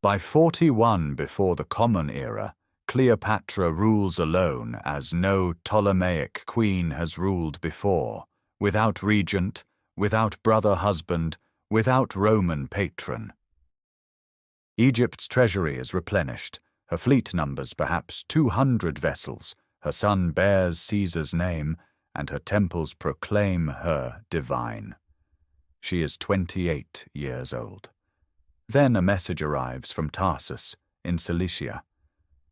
By 41 before the Common Era, Cleopatra rules alone as no Ptolemaic queen has ruled before, without regent, without brother-husband, without Roman patron. Egypt's treasury is replenished, her fleet numbers perhaps 200 vessels, her son bears Caesar's name, and her temples proclaim her divine. She is 28 years old. Then a message arrives from Tarsus, in Cilicia.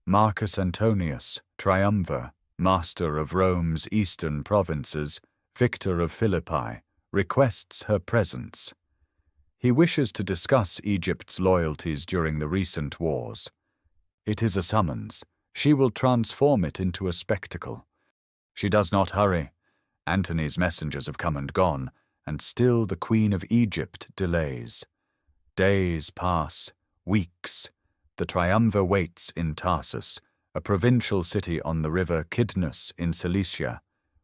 Marcus Antonius, triumvir, master of Rome's eastern provinces, victor of Philippi, requests her presence. He wishes to discuss Egypt's loyalties during the recent wars. It is a summons. She will transform it into a spectacle. She does not hurry. Antony's messengers have come and gone, and still the Queen of Egypt delays. Days pass, weeks. The triumvir waits in Tarsus, a provincial city on the river Kidnus in Cilicia,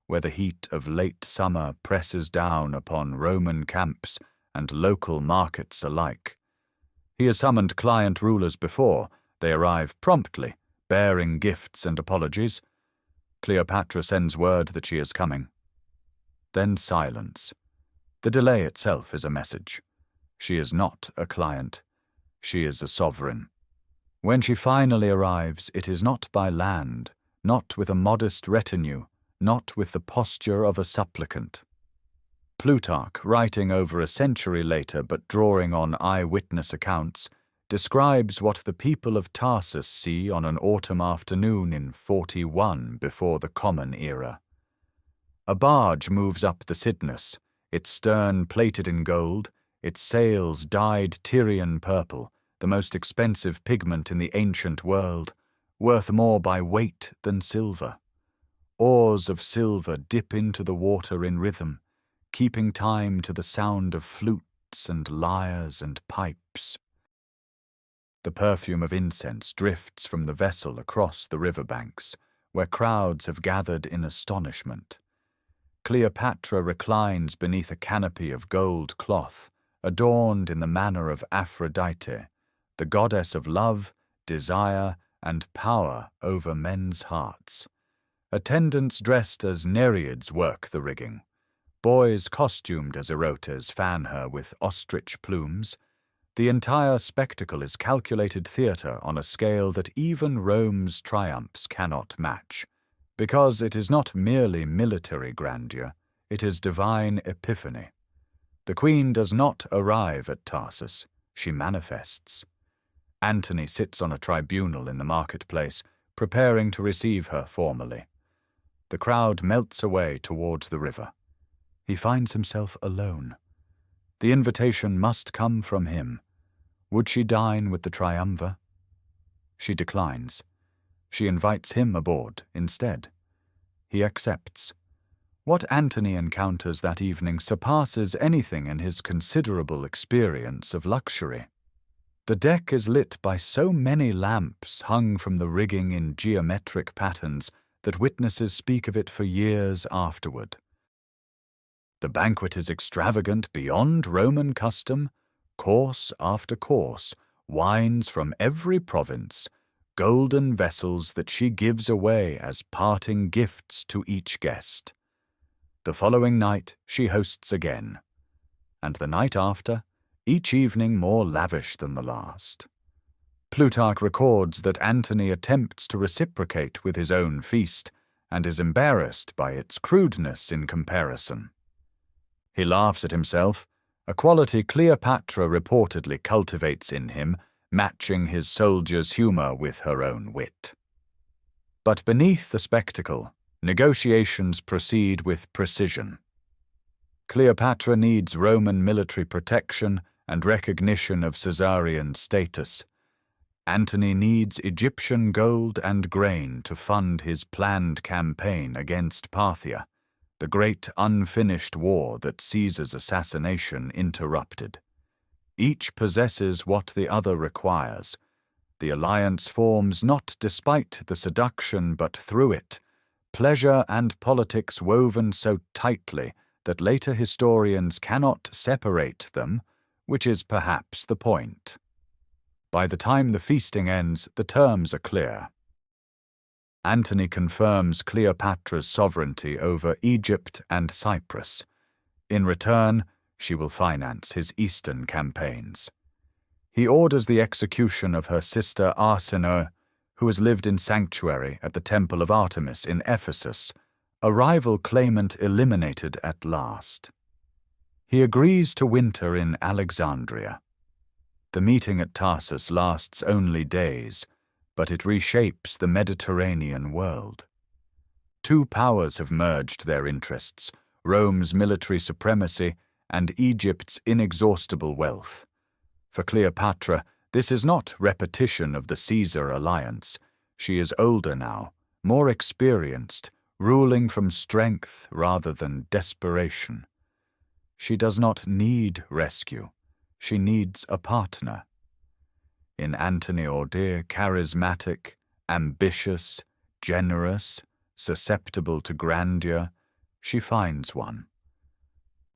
where the heat of late summer presses down upon Roman camps and local markets alike. He has summoned client rulers before. They arrive promptly, bearing gifts and apologies. Cleopatra sends word that she is coming. Then silence. The delay itself is a message. She is not a client. She is a sovereign. When she finally arrives, it is not by land, not with a modest retinue, not with the posture of a supplicant. Plutarch, writing over a century later but drawing on eyewitness accounts, describes what the people of Tarsus see on an autumn afternoon in 41 before the Common Era. A barge moves up the Cydnus, its stern plated in gold, its sails dyed Tyrian purple, the most expensive pigment in the ancient world, worth more by weight than silver. Oars of silver dip into the water in rhythm, keeping time to the sound of flutes and lyres and pipes. The perfume of incense drifts from the vessel across the riverbanks, where crowds have gathered in astonishment. Cleopatra reclines beneath a canopy of gold cloth, adorned in the manner of Aphrodite, the goddess of love, desire, and power over men's hearts. Attendants dressed as Nereids work the rigging. Boys costumed as Erotes fan her with ostrich plumes. The entire spectacle is calculated theatre on a scale that even Rome's triumphs cannot match, because it is not merely military grandeur, it is divine epiphany. The queen does not arrive at Tarsus, she manifests. Antony sits on a tribunal in the marketplace, preparing to receive her formally. The crowd melts away towards the river. He finds himself alone. The invitation must come from him. Would she dine with the triumvir? She declines. She invites him aboard instead. He accepts. What Antony encounters that evening surpasses anything in his considerable experience of luxury. The deck is lit by so many lamps hung from the rigging in geometric patterns that witnesses speak of it for years afterward. The banquet is extravagant beyond Roman custom, course after course, wines from every province, golden vessels that she gives away as parting gifts to each guest. The following night she hosts again, and the night after, each evening more lavish than the last. Plutarch records that Antony attempts to reciprocate with his own feast and is embarrassed by its crudeness in comparison. He laughs at himself, a quality Cleopatra reportedly cultivates in him, matching his soldier's humor with her own wit. But beneath the spectacle, negotiations proceed with precision. Cleopatra needs Roman military protection and recognition of Caesarion status. Antony needs Egyptian gold and grain to fund his planned campaign against Parthia, the great unfinished war that Caesar's assassination interrupted. Each possesses what the other requires. The alliance forms not despite the seduction but through it, pleasure and politics woven so tightly that later historians cannot separate them, which is perhaps the point. By the time the feasting ends, the terms are clear. Antony confirms Cleopatra's sovereignty over Egypt and Cyprus. In return, she will finance his eastern campaigns. He orders the execution of her sister Arsinoe, who has lived in sanctuary at the Temple of Artemis in Ephesus, a rival claimant eliminated at last. He agrees to winter in Alexandria. The meeting at Tarsus lasts only days, but it reshapes the Mediterranean world. Two powers have merged their interests, Rome's military supremacy and Egypt's inexhaustible wealth. For Cleopatra, this is not repetition of the Caesar alliance. She is older now, more experienced, ruling from strength rather than desperation. She does not need rescue. She needs a partner. In Antony Ordeer, charismatic, ambitious, generous, susceptible to grandeur, she finds one.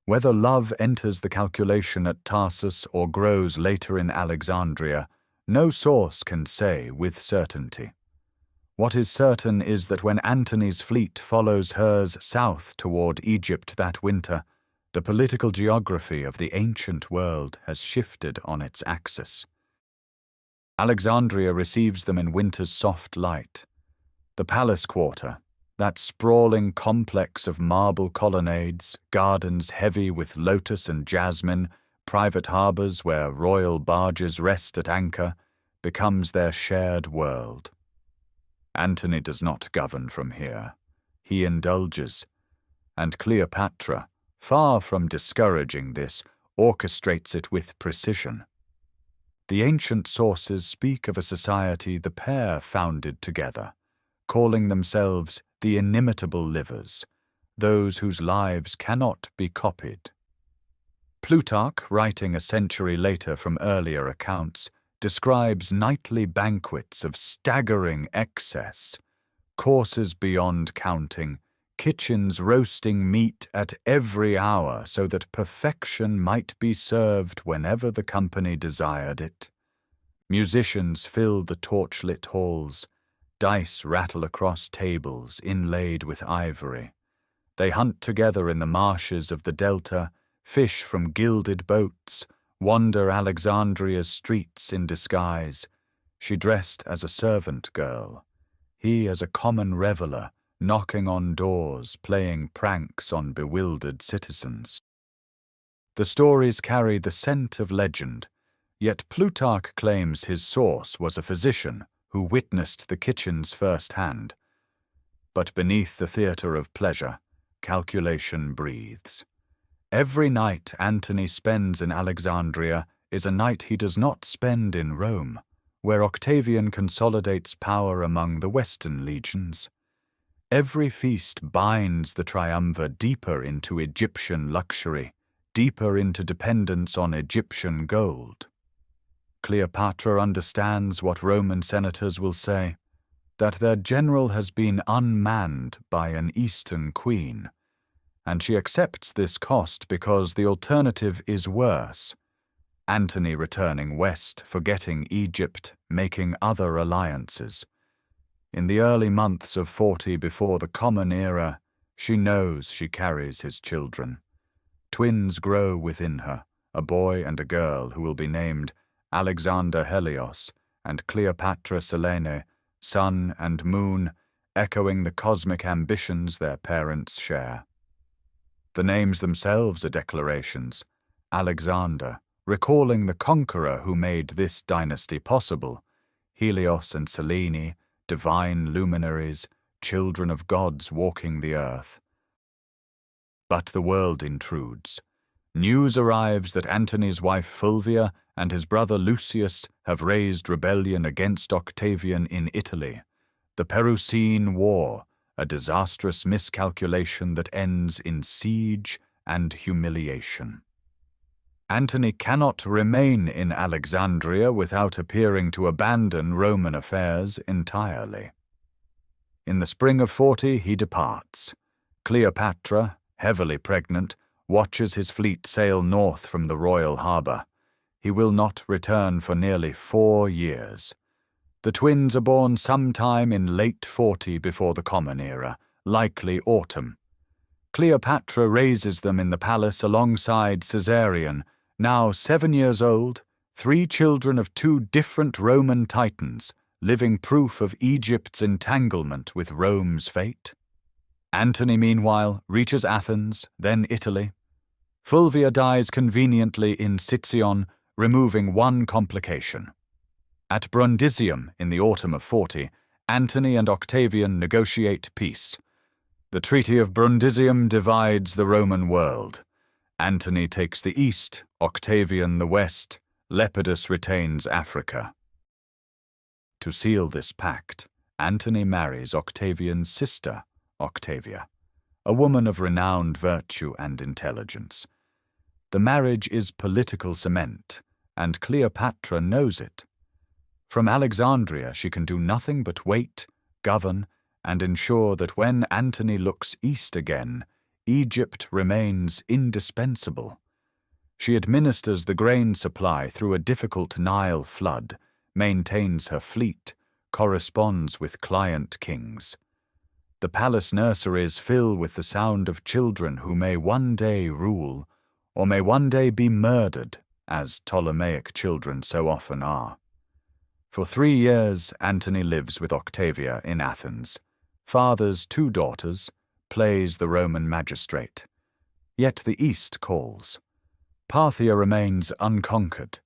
Whether love enters the calculation at Tarsus or grows later in Alexandria, no source can say with certainty. What is certain is that when Antony's fleet follows hers south toward Egypt that winter, the political geography of the ancient world has shifted on its axis. Alexandria receives them in winter's soft light. The palace quarter, that sprawling complex of marble colonnades, gardens heavy with lotus and jasmine, private harbors where royal barges rest at anchor, becomes their shared world. Antony does not govern from here. He indulges, and Cleopatra, far from discouraging this, orchestrates it with precision. The ancient sources speak of a society the pair founded together, calling themselves the inimitable livers, those whose lives cannot be copied. Plutarch, writing a century later from earlier accounts, describes nightly banquets of staggering excess, courses beyond counting, kitchens roasting meat at every hour so that perfection might be served whenever the company desired it. Musicians fill the torchlit halls, dice rattle across tables inlaid with ivory. They hunt together in the marshes of the delta, fish from gilded boats, wander Alexandria's streets in disguise, she dressed as a servant girl, he as a common reveller, knocking on doors, playing pranks on bewildered citizens. The stories carry the scent of legend, yet Plutarch claims his source was a physician who witnessed the kitchens firsthand. But beneath the theatre of pleasure, calculation breathes. Every night Antony spends in Alexandria is a night he does not spend in Rome, where Octavian consolidates power among the Western legions. Every feast binds the triumvir deeper into Egyptian luxury, deeper into dependence on Egyptian gold. Cleopatra understands what Roman senators will say, that their general has been unmanned by an Eastern queen, and she accepts this cost because the alternative is worse. Antony returning west, forgetting Egypt, making other alliances. In the early months of 40 before the Common Era, she knows she carries his children. Twins grow within her, a boy and a girl who will be named Alexander Helios and Cleopatra Selene, sun and moon, echoing the cosmic ambitions their parents share. The names themselves are declarations. Alexander, recalling the conqueror who made this dynasty possible. Helios and Selene, divine luminaries, children of gods walking the earth. But the world intrudes. News arrives that Antony's wife Fulvia and his brother Lucius have raised rebellion against Octavian in Italy. The Perusine War, a disastrous miscalculation that ends in siege and humiliation. Antony cannot remain in Alexandria without appearing to abandon Roman affairs entirely. In the spring of 40 he departs. Cleopatra, heavily pregnant, watches his fleet sail north from the royal harbour. He will not return for nearly 4 years. The twins are born sometime in late 40 before the Common Era, likely autumn. Cleopatra raises them in the palace alongside Caesarion, now 7 years old, 3 children of 2 different Roman titans, living proof of Egypt's entanglement with Rome's fate. Antony, meanwhile, reaches Athens, then Italy. Fulvia dies conveniently in Sicyon, removing one complication. At Brundisium in the autumn of 40, Antony and Octavian negotiate peace. The Treaty of Brundisium divides the Roman world. Antony takes the east, Octavian the west, Lepidus retains Africa. To seal this pact, Antony marries Octavian's sister, Octavia, a woman of renowned virtue and intelligence. The marriage is political cement, and Cleopatra knows it. From Alexandria she can do nothing but wait, govern, and ensure that when Antony looks east again, Egypt remains indispensable. She administers the grain supply through a difficult Nile flood, maintains her fleet, corresponds with client kings. The palace nurseries fill with the sound of children who may one day rule, or may one day be murdered, as Ptolemaic children so often are. For 3 years, Antony lives with Octavia in Athens, fathers 2 daughters, plays the Roman magistrate. Yet the East calls. Parthia remains unconquered,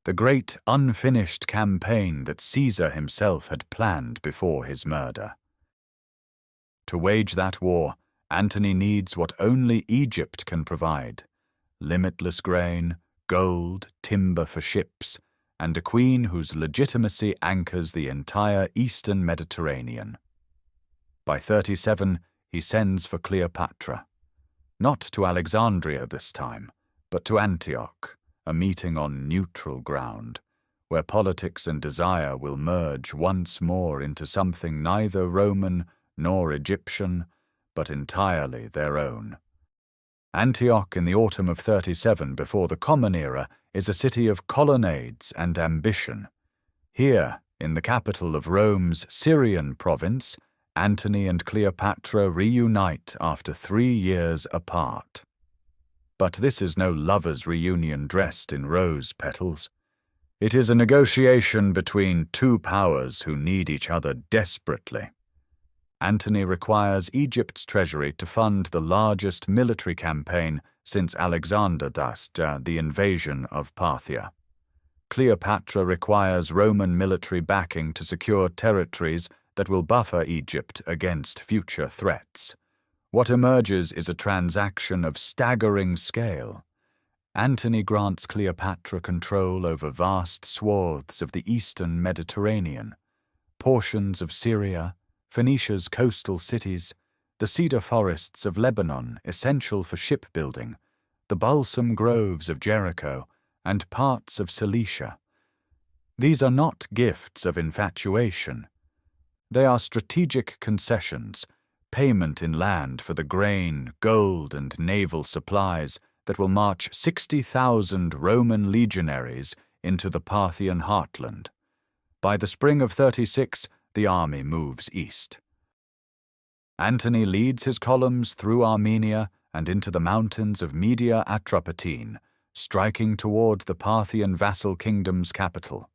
the great unfinished campaign that Caesar himself had planned before his murder. To wage that war, Antony needs what only Egypt can provide: limitless grain, gold, timber for ships, and a queen whose legitimacy anchors the entire eastern Mediterranean. By 37, he sends for Cleopatra. Not to Alexandria this time, but to Antioch, a meeting on neutral ground, where politics and desire will merge once more into something neither Roman nor Egyptian, but entirely their own. Antioch in the autumn of 37 before the Common Era is a city of colonnades and ambition. Here, in the capital of Rome's Syrian province, Antony and Cleopatra reunite after 3 years apart. But this is no lover's reunion dressed in rose petals. It is a negotiation between 2 powers who need each other desperately. Antony requires Egypt's treasury to fund the largest military campaign since Alexander the invasion of Parthia. Cleopatra requires Roman military backing to secure territories that will buffer Egypt against future threats. What emerges is a transaction of staggering scale. Antony grants Cleopatra control over vast swaths of the eastern Mediterranean, portions of Syria, Phoenicia's coastal cities, the cedar forests of Lebanon essential for shipbuilding, the balsam groves of Jericho, and parts of Cilicia. These are not gifts of infatuation. They are strategic concessions, payment in land for the grain, gold, and naval supplies that will march 60,000 Roman legionaries into the Parthian heartland. By the spring of 36, the army moves east. Antony leads his columns through Armenia and into the mountains of Media Atropatene, striking toward the Parthian vassal kingdom's capital.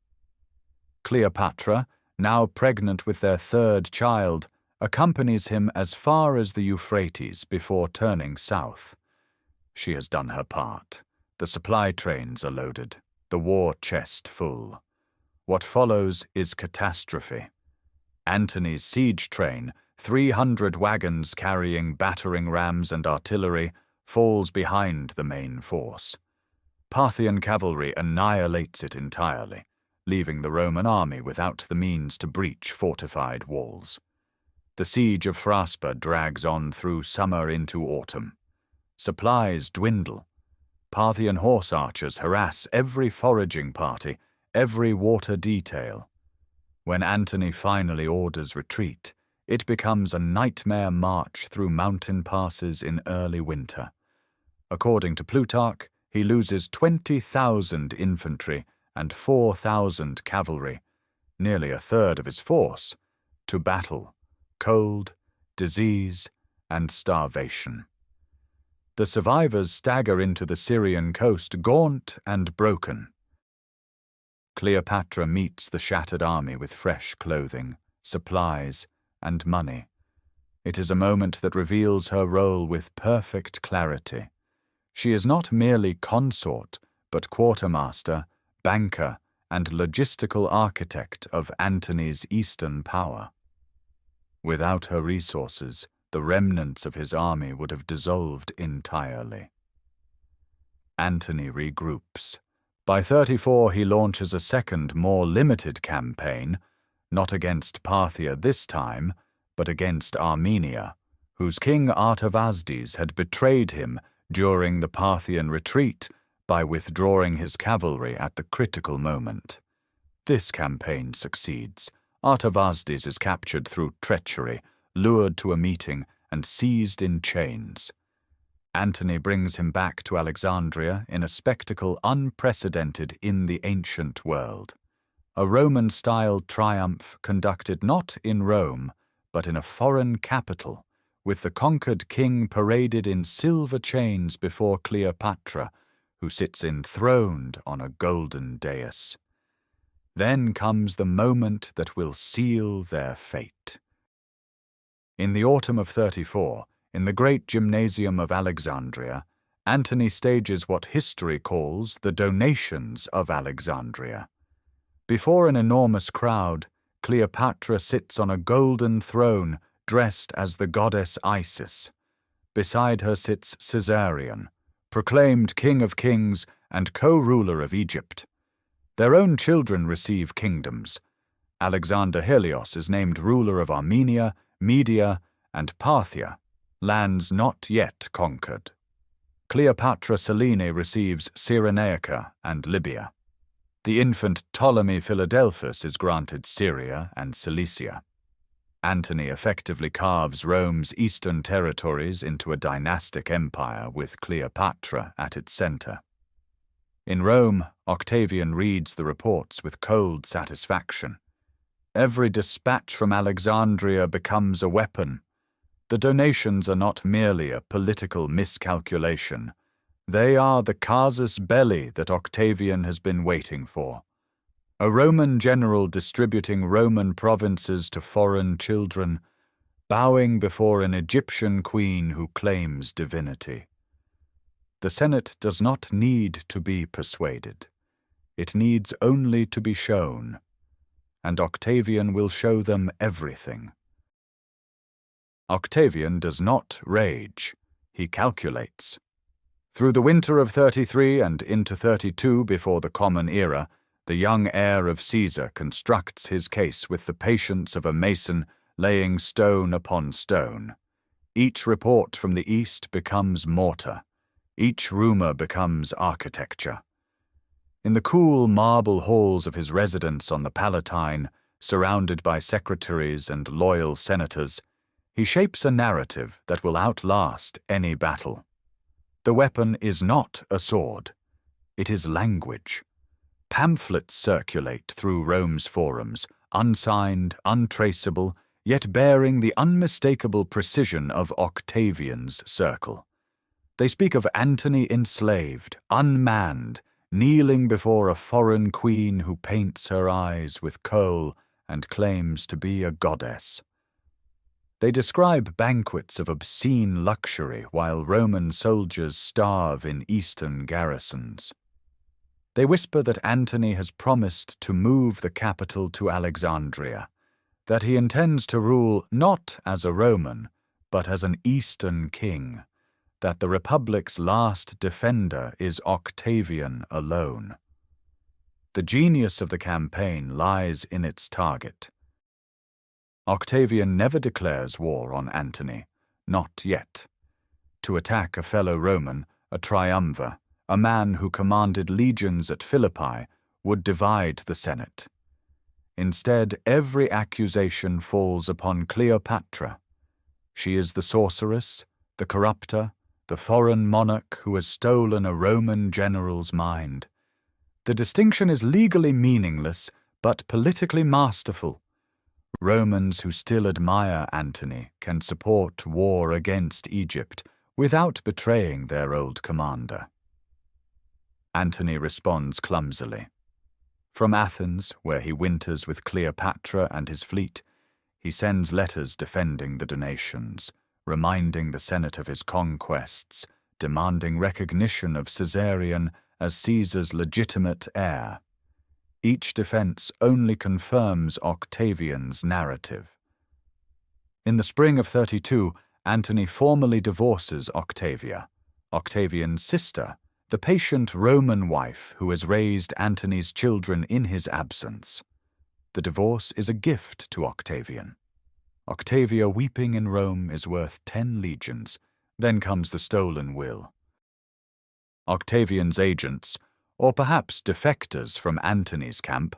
Cleopatra, now pregnant with their 3rd child, accompanies him as far as the Euphrates before turning south. She has done her part. The supply trains are loaded, the war chest full. What follows is catastrophe. Antony's siege train, 300 wagons carrying battering rams and artillery, falls behind the main force. Parthian cavalry annihilates it entirely, leaving the Roman army without the means to breach fortified walls. The siege of Phraspa drags on through summer into autumn. Supplies dwindle. Parthian horse archers harass every foraging party, every water detail. When Antony finally orders retreat, it becomes a nightmare march through mountain passes in early winter. According to Plutarch, he loses 20,000 infantry and 4,000 cavalry, nearly a third of his force, to battle, cold, disease, and starvation. The survivors stagger into the Syrian coast gaunt and broken. Cleopatra meets the shattered army with fresh clothing, supplies, and money. It is a moment that reveals her role with perfect clarity. She is not merely consort, but quartermaster, banker, and logistical architect of Antony's eastern power. Without her resources, the remnants of his army would have dissolved entirely. Antony regroups. By 34, he launches a second, more limited campaign, not against Parthia this time, but against Armenia, whose king Artavasdes had betrayed him during the Parthian retreat by withdrawing his cavalry at the critical moment. This campaign succeeds. Artavasdes is captured through treachery, lured to a meeting, and seized in chains. Antony brings him back to Alexandria in a spectacle unprecedented in the ancient world. A Roman-style triumph conducted not in Rome, but in a foreign capital, with the conquered king paraded in silver chains before Cleopatra, who sits enthroned on a golden dais. Then comes the moment that will seal their fate. In the autumn of 34, in the great gymnasium of Alexandria, Antony stages what history calls the donations of Alexandria. Before an enormous crowd, Cleopatra sits on a golden throne dressed as the goddess Isis. Beside her sits Caesarion, proclaimed king of kings and co-ruler of Egypt. Their own children receive kingdoms. Alexander Helios is named ruler of Armenia, Media, and Parthia, lands not yet conquered. Cleopatra Selene receives Cyrenaica and Libya. The infant Ptolemy Philadelphus is granted Syria and Cilicia. Antony effectively carves Rome's eastern territories into a dynastic empire with Cleopatra at its center. In Rome, Octavian reads the reports with cold satisfaction. Every dispatch from Alexandria becomes a weapon. The donations are not merely a political miscalculation. They are the casus belli that Octavian has been waiting for. A Roman general distributing Roman provinces to foreign children, bowing before an Egyptian queen who claims divinity. The Senate does not need to be persuaded. It needs only to be shown. And Octavian will show them everything. Octavian does not rage. He calculates. Through the winter of 33 and into 32 before the Common Era, the young heir of Caesar constructs his case with the patience of a mason laying stone upon stone. Each report from the east becomes mortar. Each rumor becomes architecture. In the cool marble halls of his residence on the Palatine, surrounded by secretaries and loyal senators, he shapes a narrative that will outlast any battle. The weapon is not a sword. It is language. Pamphlets circulate through Rome's forums, unsigned, untraceable, yet bearing the unmistakable precision of Octavian's circle. They speak of Antony enslaved, unmanned, kneeling before a foreign queen who paints her eyes with kohl and claims to be a goddess. They describe banquets of obscene luxury while Roman soldiers starve in eastern garrisons. They whisper that Antony has promised to move the capital to Alexandria, that he intends to rule not as a Roman, but as an Eastern king, that the Republic's last defender is Octavian alone. The genius of the campaign lies in its target. Octavian never declares war on Antony, not yet. To attack a fellow Roman, a triumvir, a man who commanded legions at Philippi, would divide the Senate. Instead, every accusation falls upon Cleopatra. She is the sorceress, the corrupter, the foreign monarch who has stolen a Roman general's mind. The distinction is legally meaningless, but politically masterful. Romans who still admire Antony can support war against Egypt without betraying their old commander. Antony responds clumsily. From Athens, where he winters with Cleopatra and his fleet, he sends letters defending the donations, reminding the Senate of his conquests, demanding recognition of Caesarion as Caesar's legitimate heir. Each defense only confirms Octavian's narrative. In the spring of 32, Antony formally divorces Octavia, Octavian's sister, the patient Roman wife who has raised Antony's children in his absence. The divorce is a gift to Octavian. Octavia weeping in Rome is worth 10 legions. Then comes the stolen will. Octavian's agents, or perhaps defectors from Antony's camp,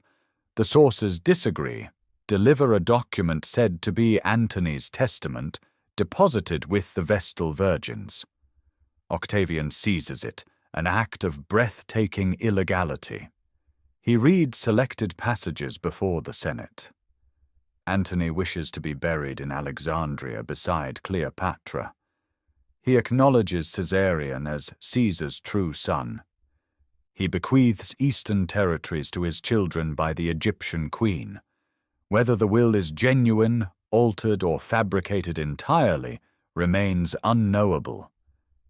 the sources disagree, deliver a document said to be Antony's testament, deposited with the Vestal virgins. Octavian seizes it, an act of breathtaking illegality. He reads selected passages before the Senate. Antony wishes to be buried in Alexandria beside Cleopatra. He acknowledges Caesarion as Caesar's true son. He bequeaths eastern territories to his children by the Egyptian queen. Whether the will is genuine, altered, or fabricated entirely remains unknowable.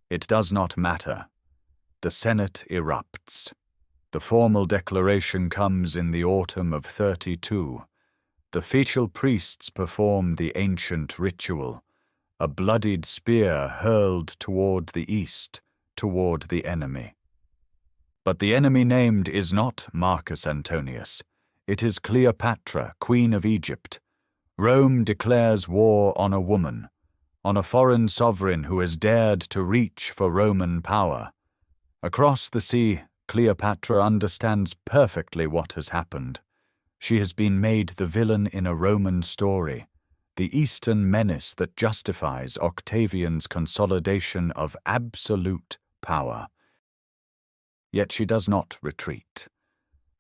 It does not matter. The Senate erupts. The formal declaration comes in the autumn of 32. The fetial priests perform the ancient ritual, a bloodied spear hurled toward the east, toward the enemy. But the enemy named is not Marcus Antonius. It is Cleopatra, Queen of Egypt. Rome declares war on a woman, on a foreign sovereign who has dared to reach for Roman power. Across the sea, Cleopatra understands perfectly what has happened. She has been made the villain in a Roman story, the Eastern menace that justifies Octavian's consolidation of absolute power. Yet she does not retreat.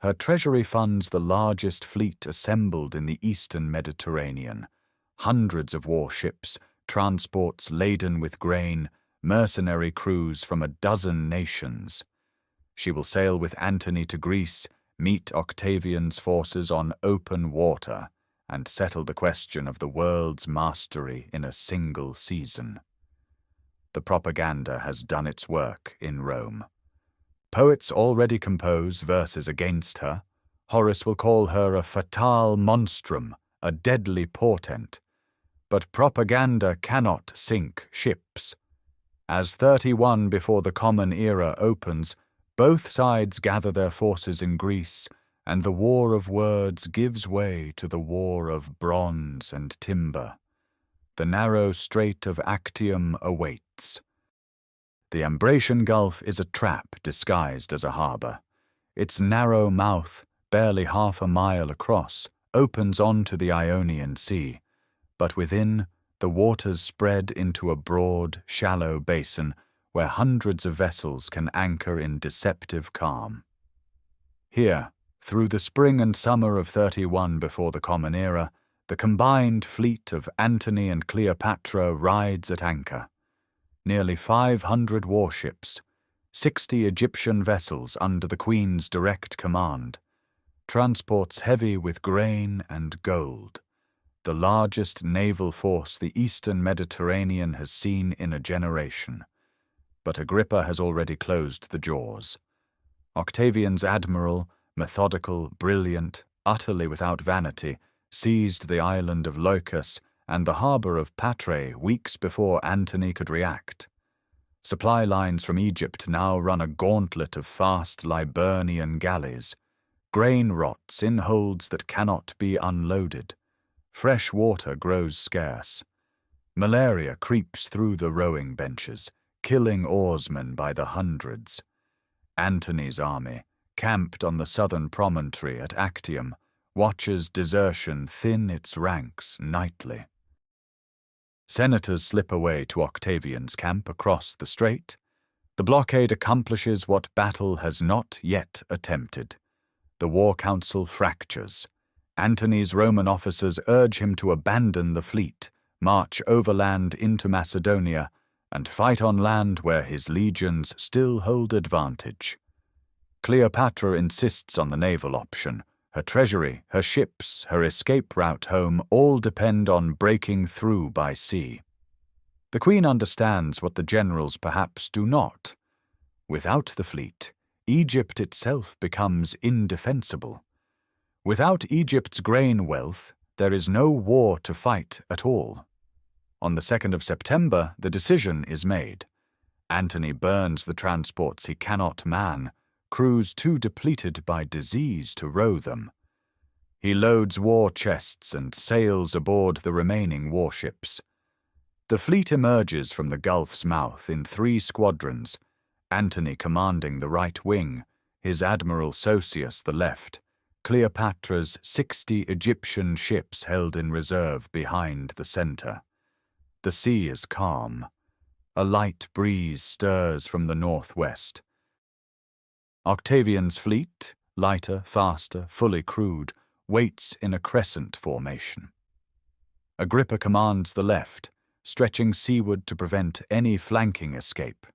Her treasury funds the largest fleet assembled in the Eastern Mediterranean, hundreds of warships, transports laden with grain, mercenary crews from a dozen nations. She will sail with Antony to Greece, meet Octavian's forces on open water, and settle the question of the world's mastery in a single season. The propaganda has done its work in Rome. Poets already compose verses against her. Horace will call her a fatale monstrum, a deadly portent. But propaganda cannot sink ships. As 31 before the Common Era opens, both sides gather their forces in Greece, and the war of words gives way to the war of bronze and timber. The narrow strait of Actium awaits. The Ambracian Gulf is a trap disguised as a harbour. Its narrow mouth, barely half a mile across, opens onto the Ionian Sea, but within, the waters spread into a broad, shallow basin where hundreds of vessels can anchor in deceptive calm. Here, through the spring and summer of 31 before the Common Era, the combined fleet of Antony and Cleopatra rides at anchor. Nearly 500 warships, 60 Egyptian vessels under the Queen's direct command, transports heavy with grain and gold, the largest naval force the Eastern Mediterranean has seen in a generation. But Agrippa has already closed the jaws. Octavian's admiral, methodical, brilliant, utterly without vanity, seized the island of Leucas and the harbour of Patrae weeks before Antony could react. Supply lines from Egypt now run a gauntlet of fast Liburnian galleys. Grain rots in holds that cannot be unloaded. Fresh water grows scarce. Malaria creeps through the rowing benches, killing oarsmen by the hundreds. Antony's army, camped on the southern promontory at Actium, watches desertion thin its ranks nightly. Senators slip away to Octavian's camp across the strait. The blockade accomplishes what battle has not yet attempted. The war council fractures. Antony's Roman officers urge him to abandon the fleet, march overland into Macedonia, and fight on land where his legions still hold advantage. Cleopatra insists on the naval option. Her treasury, her ships, her escape route home all depend on breaking through by sea. The Queen understands what the generals perhaps do not. Without the fleet, Egypt itself becomes indefensible. Without Egypt's grain wealth, there is no war to fight at all. On the 2nd of September, the decision is made. Antony burns the transports he cannot man, crews too depleted by disease to row them. He loads war chests and sails aboard the remaining warships. The fleet emerges from the Gulf's mouth in 3 squadrons, Antony commanding the right wing, his admiral Sosius the left, Cleopatra's 60 Egyptian ships held in reserve behind the center. The sea is calm. A light breeze stirs from the northwest. Octavian's fleet, lighter, faster, fully crewed, waits in a crescent formation. Agrippa commands the left, stretching seaward to prevent any flanking escape.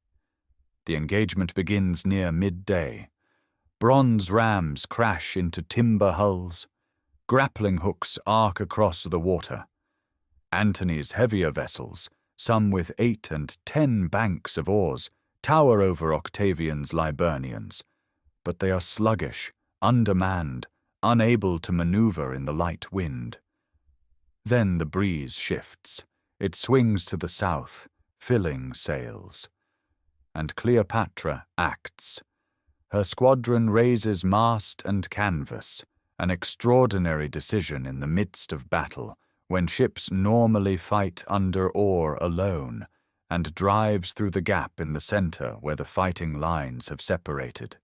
The engagement begins near midday. Bronze rams crash into timber hulls. Grappling hooks arc across the water. Antony's heavier vessels, some with 8 and 10 banks of oars, tower over Octavian's Liburnians, but they are sluggish, undermanned, unable to maneuver in the light wind. Then the breeze shifts. It swings to the south, filling sails. And Cleopatra acts. Her squadron raises mast and canvas, an extraordinary decision in the midst of battle, when ships normally fight under oar alone, and drives through the gap in the center where the fighting lines have separated.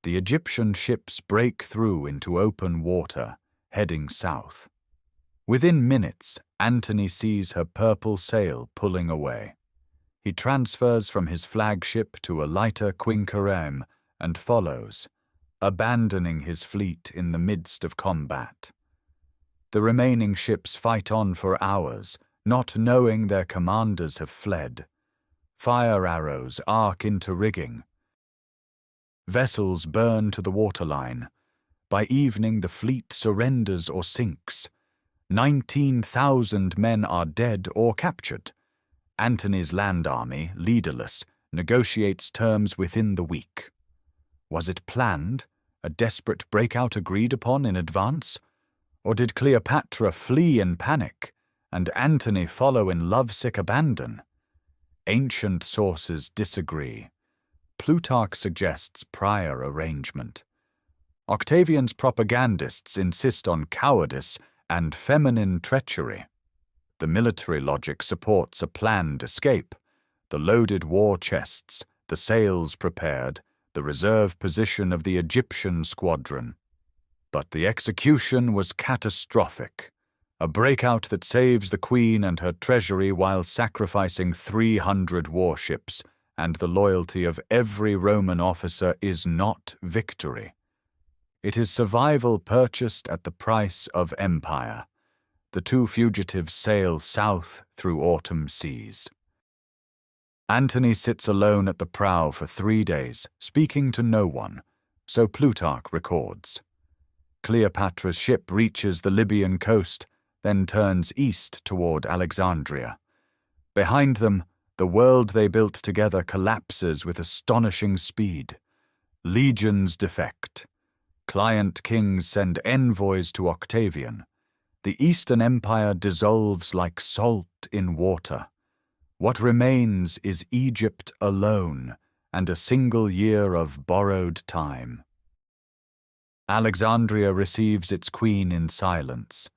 The Egyptian ships break through into open water, heading south. Within minutes, Antony sees her purple sail pulling away. He transfers from his flagship to a lighter quinquereme and follows, abandoning his fleet in the midst of combat. The remaining ships fight on for hours, not knowing their commanders have fled. Fire arrows arc into rigging. Vessels burn to the waterline. By evening, the fleet surrenders or sinks. 19,000 men are dead or captured. Antony's land army, leaderless, negotiates terms within the week. Was it planned, a desperate breakout agreed upon in advance? Or did Cleopatra flee in panic, and Antony follow in lovesick abandon? Ancient sources disagree. Plutarch suggests prior arrangement. Octavian's propagandists insist on cowardice and feminine treachery. The military logic supports a planned escape, the loaded war chests, the sails prepared, the reserve position of the Egyptian squadron. But the execution was catastrophic, a breakout that saves the queen and her treasury while sacrificing 300 warships, and the loyalty of every Roman officer is not victory. It is survival purchased at the price of empire. The 2 fugitives sail south through autumn seas. Antony sits alone at the prow for 3 days, speaking to no one, so Plutarch records. Cleopatra's ship reaches the Libyan coast, then turns east toward Alexandria. Behind them, the world they built together collapses with astonishing speed. Legions defect. Client kings send envoys to Octavian. The Eastern Empire dissolves like salt in water. What remains is Egypt alone, and a single year of borrowed time. Alexandria receives its queen in silence.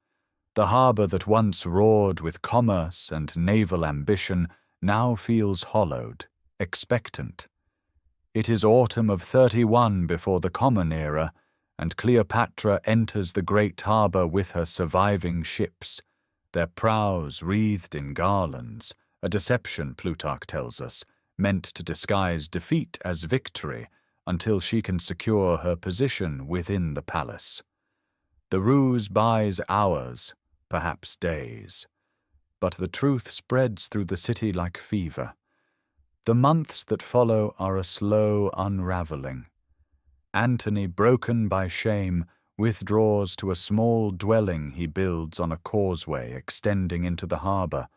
The harbor that once roared with commerce and naval ambition now feels hollowed, expectant. It is autumn of 31 before the Common Era, and Cleopatra enters the great harbour with her surviving ships, their prows wreathed in garlands, a deception, Plutarch tells us, meant to disguise defeat as victory until she can secure her position within the palace. The ruse buys hours, perhaps days, but the truth spreads through the city like fever. The months that follow are a slow unravelling. Antony, broken by shame, withdraws to a small dwelling he builds on a causeway extending into the harbour,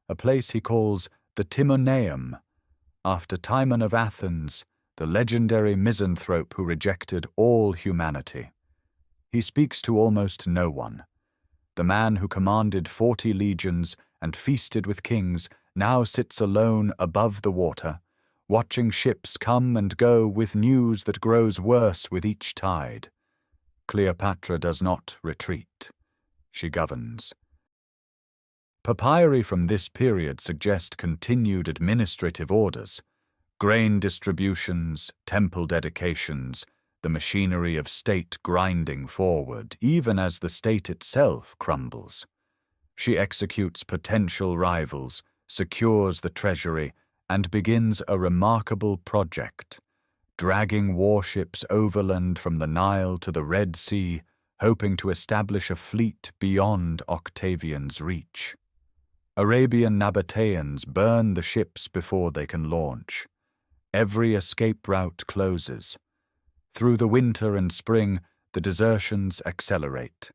a place he calls the Timoneum, after Timon of Athens, the legendary misanthrope who rejected all humanity. He speaks to almost no one. The man who commanded 40 legions and feasted with kings now sits alone above the water, watching ships come and go with news that grows worse with each tide. Cleopatra does not retreat. She governs. Papyri from this period suggest continued administrative orders, grain distributions, temple dedications, the machinery of state grinding forward, even as the state itself crumbles. She executes potential rivals, secures the treasury, and begins a remarkable project, dragging warships overland from the Nile to the Red Sea, hoping to establish a fleet beyond Octavian's reach. Arabian Nabateans burn the ships before they can launch. Every escape route closes. Through the winter and spring, the desertions accelerate.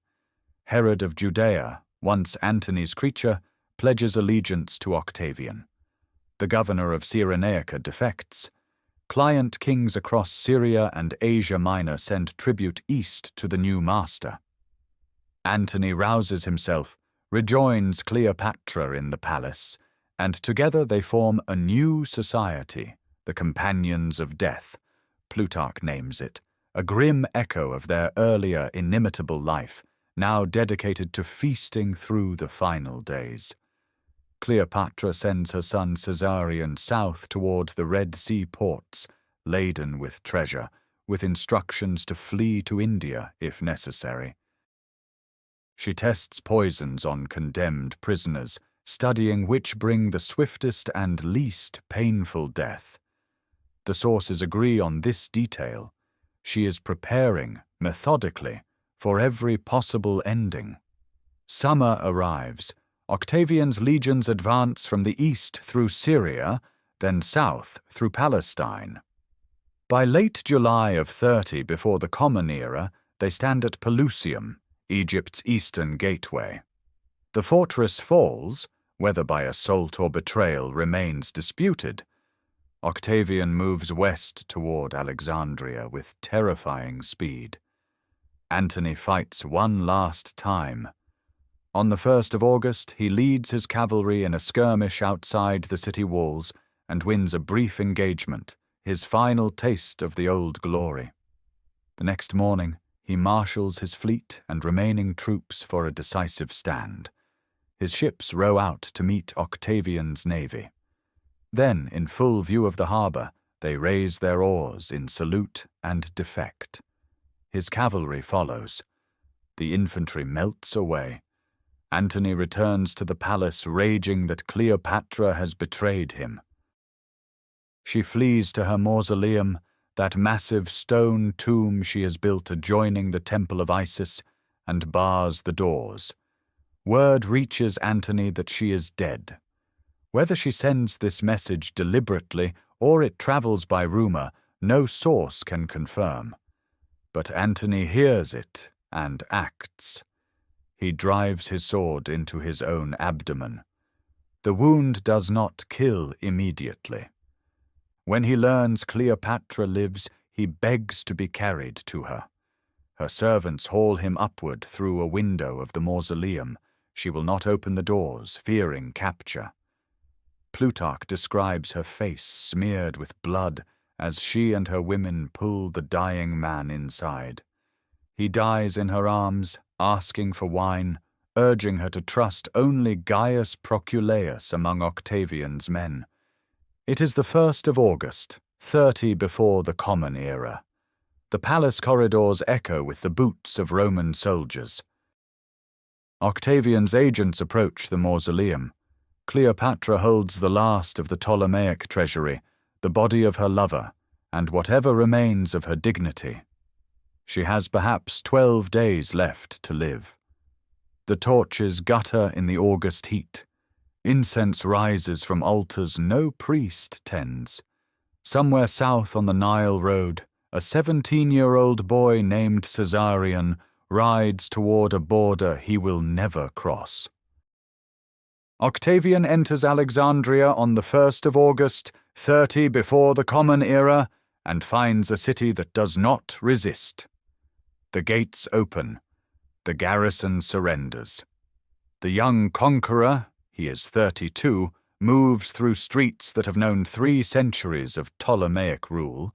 Herod of Judea, once Antony's creature, pledges allegiance to Octavian. The governor of Cyrenaica defects. Client kings across Syria and Asia Minor send tribute east to the new master. Antony rouses himself, rejoins Cleopatra in the palace, and together they form a new society, the Companions of Death. Plutarch names it, a grim echo of their earlier inimitable life, now dedicated to feasting through the final days. Cleopatra sends her son Caesarion south toward the Red Sea ports, laden with treasure, with instructions to flee to India if necessary. She tests poisons on condemned prisoners, studying which bring the swiftest and least painful death. The sources agree on this detail. She is preparing, methodically, for every possible ending. Summer arrives. Octavian's legions advance from the east through Syria, then south through Palestine. By late July of 30 before the Common Era, they stand at Pelusium, Egypt's eastern gateway. The fortress falls, whether by assault or betrayal remains disputed. Octavian moves west toward Alexandria with terrifying speed. Antony fights one last time. On the 1st of August, he leads his cavalry in a skirmish outside the city walls and wins a brief engagement, his final taste of the old glory. The next morning, he marshals his fleet and remaining troops for a decisive stand. His ships row out to meet Octavian's navy. Then, in full view of the harbour, they raise their oars in salute and defect. His cavalry follows. The infantry melts away. Antony returns to the palace raging that Cleopatra has betrayed him. She flees to her mausoleum, that massive stone tomb she has built adjoining the temple of Isis, and bars the doors. Word reaches Antony that she is dead. Whether she sends this message deliberately or it travels by rumor, no source can confirm. But Antony hears it and acts. He drives his sword into his own abdomen. The wound does not kill immediately. When he learns Cleopatra lives, he begs to be carried to her. Her servants haul him upward through a window of the mausoleum. She will not open the doors, fearing capture. Plutarch describes her face smeared with blood as she and her women pull the dying man inside. He dies in her arms, asking for wine, urging her to trust only Gaius Proculeius among Octavian's men. It is the 1st of August, 30 before the Common Era. The palace corridors echo with the boots of Roman soldiers. Octavian's agents approach the mausoleum. Cleopatra holds the last of the Ptolemaic treasury, the body of her lover, and whatever remains of her dignity. She has perhaps 12 days left to live. The torches gutter in the August heat. Incense rises from altars no priest tends. Somewhere south on the Nile Road, a 17-year-old boy named Caesarion rides toward a border he will never cross. Octavian enters Alexandria on the 1st of August, 30 before the Common Era, and finds a city that does not resist. The gates open. The garrison surrenders. The young conqueror, he is 32, moves through streets that have known 3 centuries of Ptolemaic rule,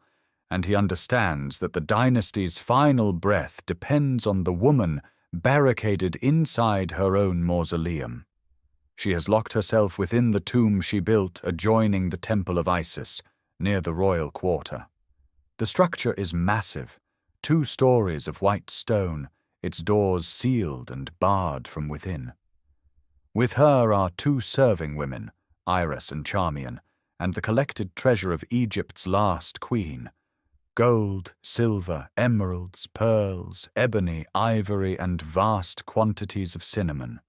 and he understands that the dynasty's final breath depends on the woman barricaded inside her own mausoleum. She has locked herself within the tomb she built adjoining the Temple of Isis, near the royal quarter. The structure is massive, 2 stories of white stone, its doors sealed and barred from within. With her are 2 serving women, Iris and Charmian, and the collected treasure of Egypt's last queen: gold, silver, emeralds, pearls, ebony, ivory, and vast quantities of cinnamon.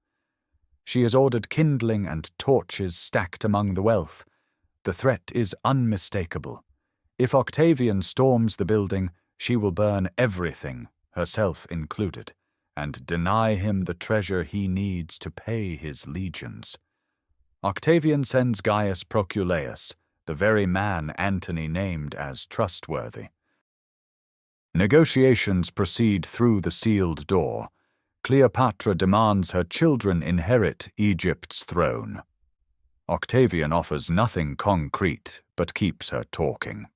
She has ordered kindling and torches stacked among the wealth. The threat is unmistakable. If Octavian storms the building, she will burn everything, herself included, and deny him the treasure he needs to pay his legions. Octavian sends Gaius Proculeius, the very man Antony named as trustworthy. Negotiations proceed through the sealed door. Cleopatra demands her children inherit Egypt's throne. Octavian offers nothing concrete, but keeps her talking.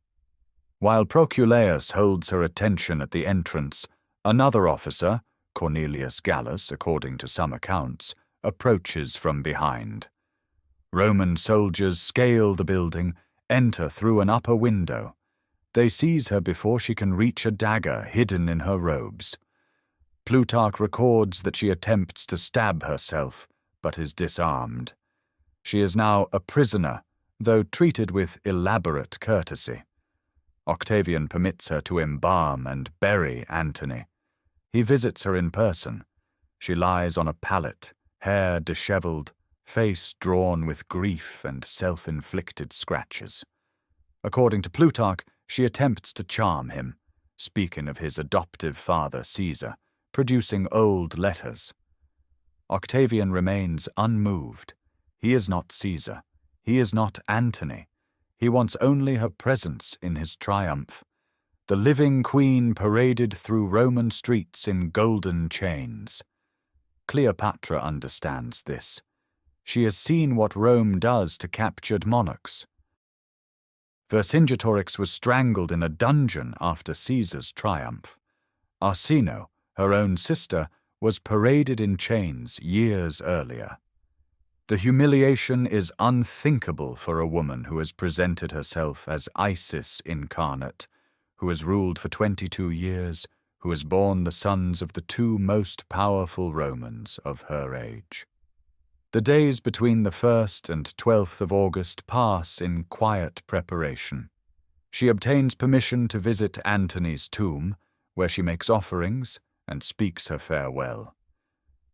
While Proculeius holds her attention at the entrance, another officer, Cornelius Gallus according to some accounts, approaches from behind. Roman soldiers scale the building, enter through an upper window. They seize her before she can reach a dagger hidden in her robes. Plutarch records that she attempts to stab herself, but is disarmed. She is now a prisoner, though treated with elaborate courtesy. Octavian permits her to embalm and bury Antony. He visits her in person. She lies on a pallet, hair disheveled, face drawn with grief and self-inflicted scratches. According to Plutarch, she attempts to charm him, speaking of his adoptive father Caesar, producing old letters. Octavian remains unmoved. He is not Caesar. He is not Antony. He wants only her presence in his triumph. The living queen paraded through Roman streets in golden chains. Cleopatra understands this. She has seen what Rome does to captured monarchs. Vercingetorix was strangled in a dungeon after Caesar's triumph. Arsinoe, her own sister, was paraded in chains years earlier. The humiliation is unthinkable for a woman who has presented herself as Isis incarnate, who has ruled for 22 years, who has borne the sons of the 2 most powerful Romans of her age. The days between the 1st and 12th of August pass in quiet preparation. She obtains permission to visit Antony's tomb, where she makes offerings and speaks her farewell.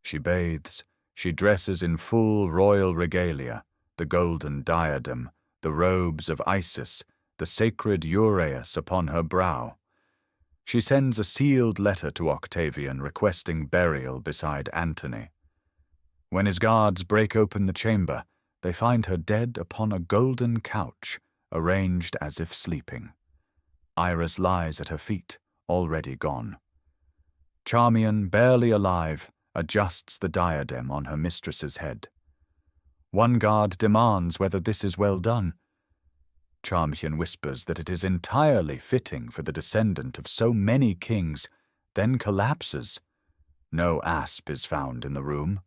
She bathes. She dresses in full royal regalia, the golden diadem, the robes of Isis, the sacred uraeus upon her brow. She sends a sealed letter to Octavian requesting burial beside Antony. When his guards break open the chamber, they find her dead upon a golden couch, arranged as if sleeping. Iris lies at her feet, already gone. Charmian, barely alive, adjusts the diadem on her mistress's head. One guard demands whether this is well done. Charmian whispers that it is entirely fitting for the descendant of so many kings, then collapses. No asp is found in the room.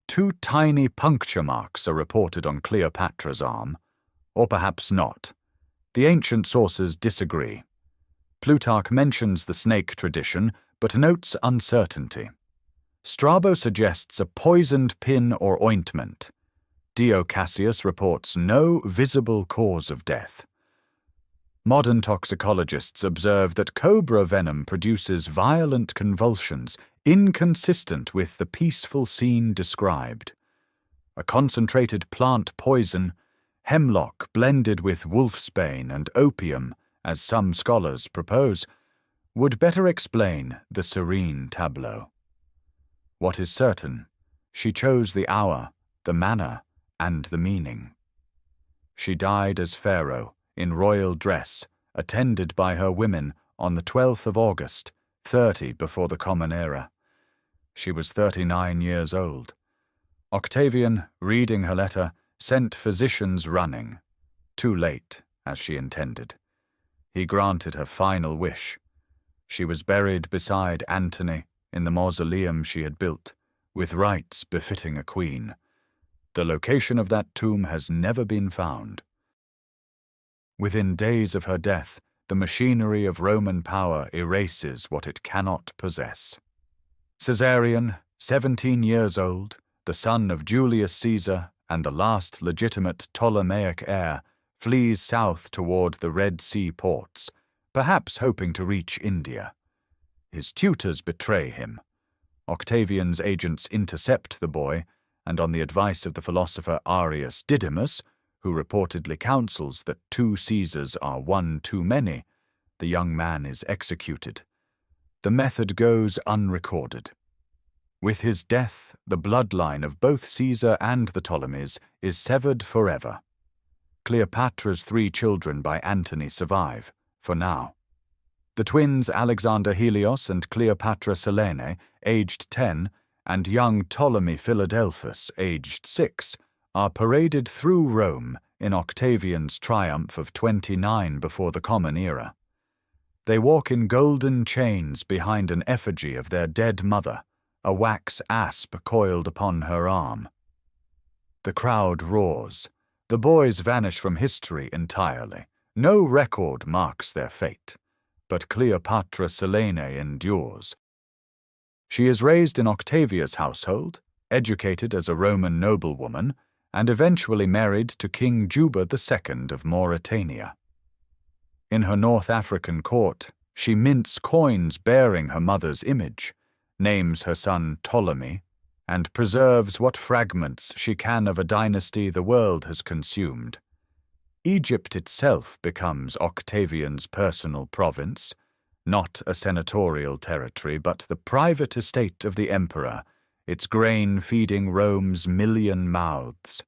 2 tiny puncture marks are reported on Cleopatra's arm, or perhaps not. The ancient sources disagree. Plutarch mentions the snake tradition, but notes uncertainty. Strabo suggests a poisoned pin or ointment. Dio Cassius reports no visible cause of death. Modern toxicologists observe that cobra venom produces violent convulsions inconsistent with the peaceful scene described. A concentrated plant poison, hemlock blended with wolfsbane and opium, as some scholars propose, would better explain the serene tableau. What is certain, she chose the hour, the manner, and the meaning. She died as pharaoh, in royal dress, attended by her women on the 12th of August, 30 before the Common Era. She was 39 years old. Octavian, reading her letter, sent physicians running. Too late, as she intended. He granted her final wish. She was buried beside Antony in the mausoleum she had built, with rites befitting a queen. The location of that tomb has never been found. Within days of her death, the machinery of Roman power erases what it cannot possess. Caesarion, 17 years old, the son of Julius Caesar and the last legitimate Ptolemaic heir, flees south toward the Red Sea ports, perhaps hoping to reach India. His tutors betray him. Octavian's agents intercept the boy, and on the advice of the philosopher Arrius Didymus, who reportedly counsels that 2 Caesars are 1 too many, the young man is executed. The method goes unrecorded. With his death, the bloodline of both Caesar and the Ptolemies is severed forever. Cleopatra's 3 children by Antony survive, for now. The twins Alexander Helios and Cleopatra Selene, aged 10, and young Ptolemy Philadelphus, aged 6, are paraded through Rome in Octavian's triumph of 29 before the Common Era. They walk in golden chains behind an effigy of their dead mother, a wax asp coiled upon her arm. The crowd roars. The boys vanish from history entirely. No record marks their fate. But Cleopatra Selene endures. She is raised in Octavia's household, educated as a Roman noblewoman, and eventually married to King Juba II of Mauritania. In her North African court, she mints coins bearing her mother's image, names her son Ptolemy, and preserves what fragments she can of a dynasty the world has consumed. Egypt itself becomes Octavian's personal province, not a senatorial territory, but the private estate of the emperor, its grain feeding Rome's 1,000,000 mouths.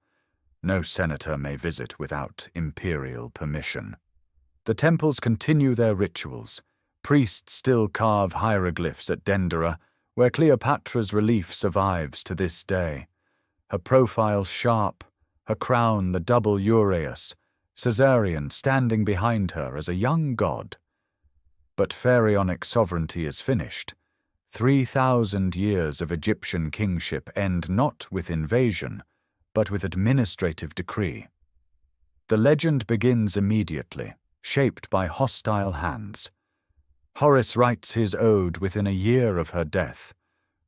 No senator may visit without imperial permission. The temples continue their rituals. Priests still carve hieroglyphs at Dendera, where Cleopatra's relief survives to this day. Her profile sharp, her crown the double uraeus, Caesarion standing behind her as a young god. But pharaonic sovereignty is finished. 3,000 years of Egyptian kingship end not with invasion, but with administrative decree. The legend begins immediately, shaped by hostile hands. Horace writes his ode within a year of her death,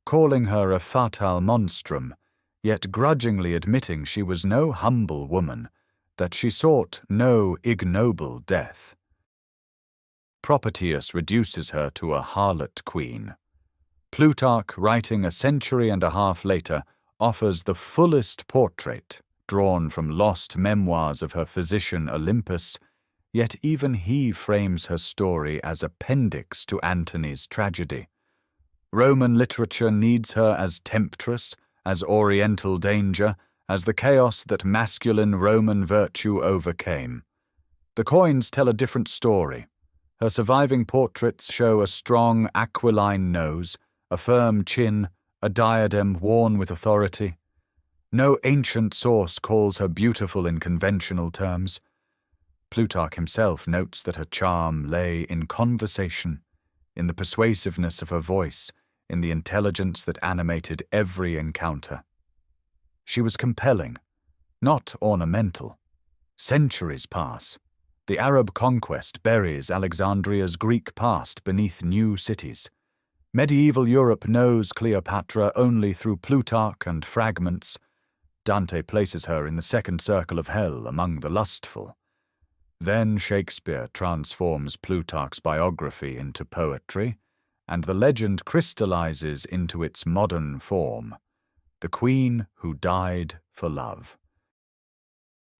calling her a fatal monstrum, yet grudgingly admitting she was no humble woman, that she sought no ignoble death. Propertius reduces her to a harlot queen. Plutarch, writing a century and a half later, offers the fullest portrait, drawn from lost memoirs of her physician Olympus, yet even he frames her story as appendix to Antony's tragedy. Roman literature needs her as temptress, as oriental danger, as the chaos that masculine Roman virtue overcame. The coins tell a different story. Her surviving portraits show a strong aquiline nose, a firm chin, a diadem worn with authority. No ancient source calls her beautiful in conventional terms. Plutarch himself notes that her charm lay in conversation, in the persuasiveness of her voice, in the intelligence that animated every encounter. She was compelling, not ornamental. Centuries pass. The Arab conquest buries Alexandria's Greek past beneath new cities. Medieval Europe knows Cleopatra only through Plutarch and fragments. Dante places her in the second circle of hell among the lustful. Then Shakespeare transforms Plutarch's biography into poetry, and the legend crystallizes into its modern form, the queen who died for love.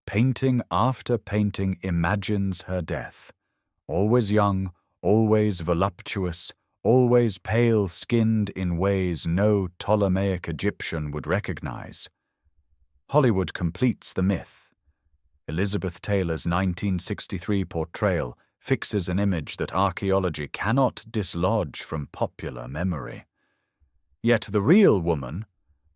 Painting after painting imagines her death, always young, always voluptuous, always pale-skinned in ways no Ptolemaic Egyptian would recognize. Hollywood completes the myth. Elizabeth Taylor's 1963 portrayal fixes an image that archaeology cannot dislodge from popular memory. Yet the real woman,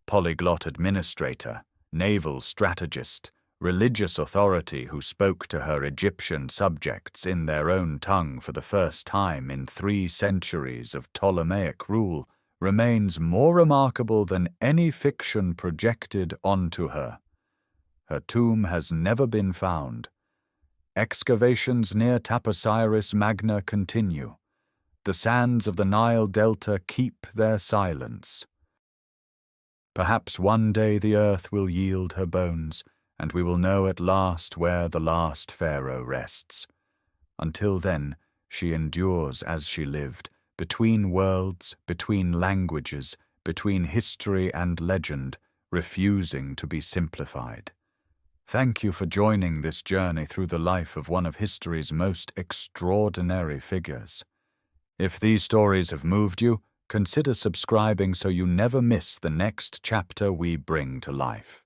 polyglot administrator, naval strategist, religious authority who spoke to her Egyptian subjects in their own tongue for the first time in 3 centuries of Ptolemaic rule, remains more remarkable than any fiction projected onto her. Her tomb has never been found. Excavations near Taposiris Magna continue. The sands of the Nile Delta keep their silence. Perhaps one day the earth will yield her bones, and we will know at last where the last pharaoh rests. Until then, she endures as she lived, between worlds, between languages, between history and legend, refusing to be simplified. Thank you for joining this journey through the life of one of history's most extraordinary figures. If these stories have moved you, consider subscribing so you never miss the next chapter we bring to life.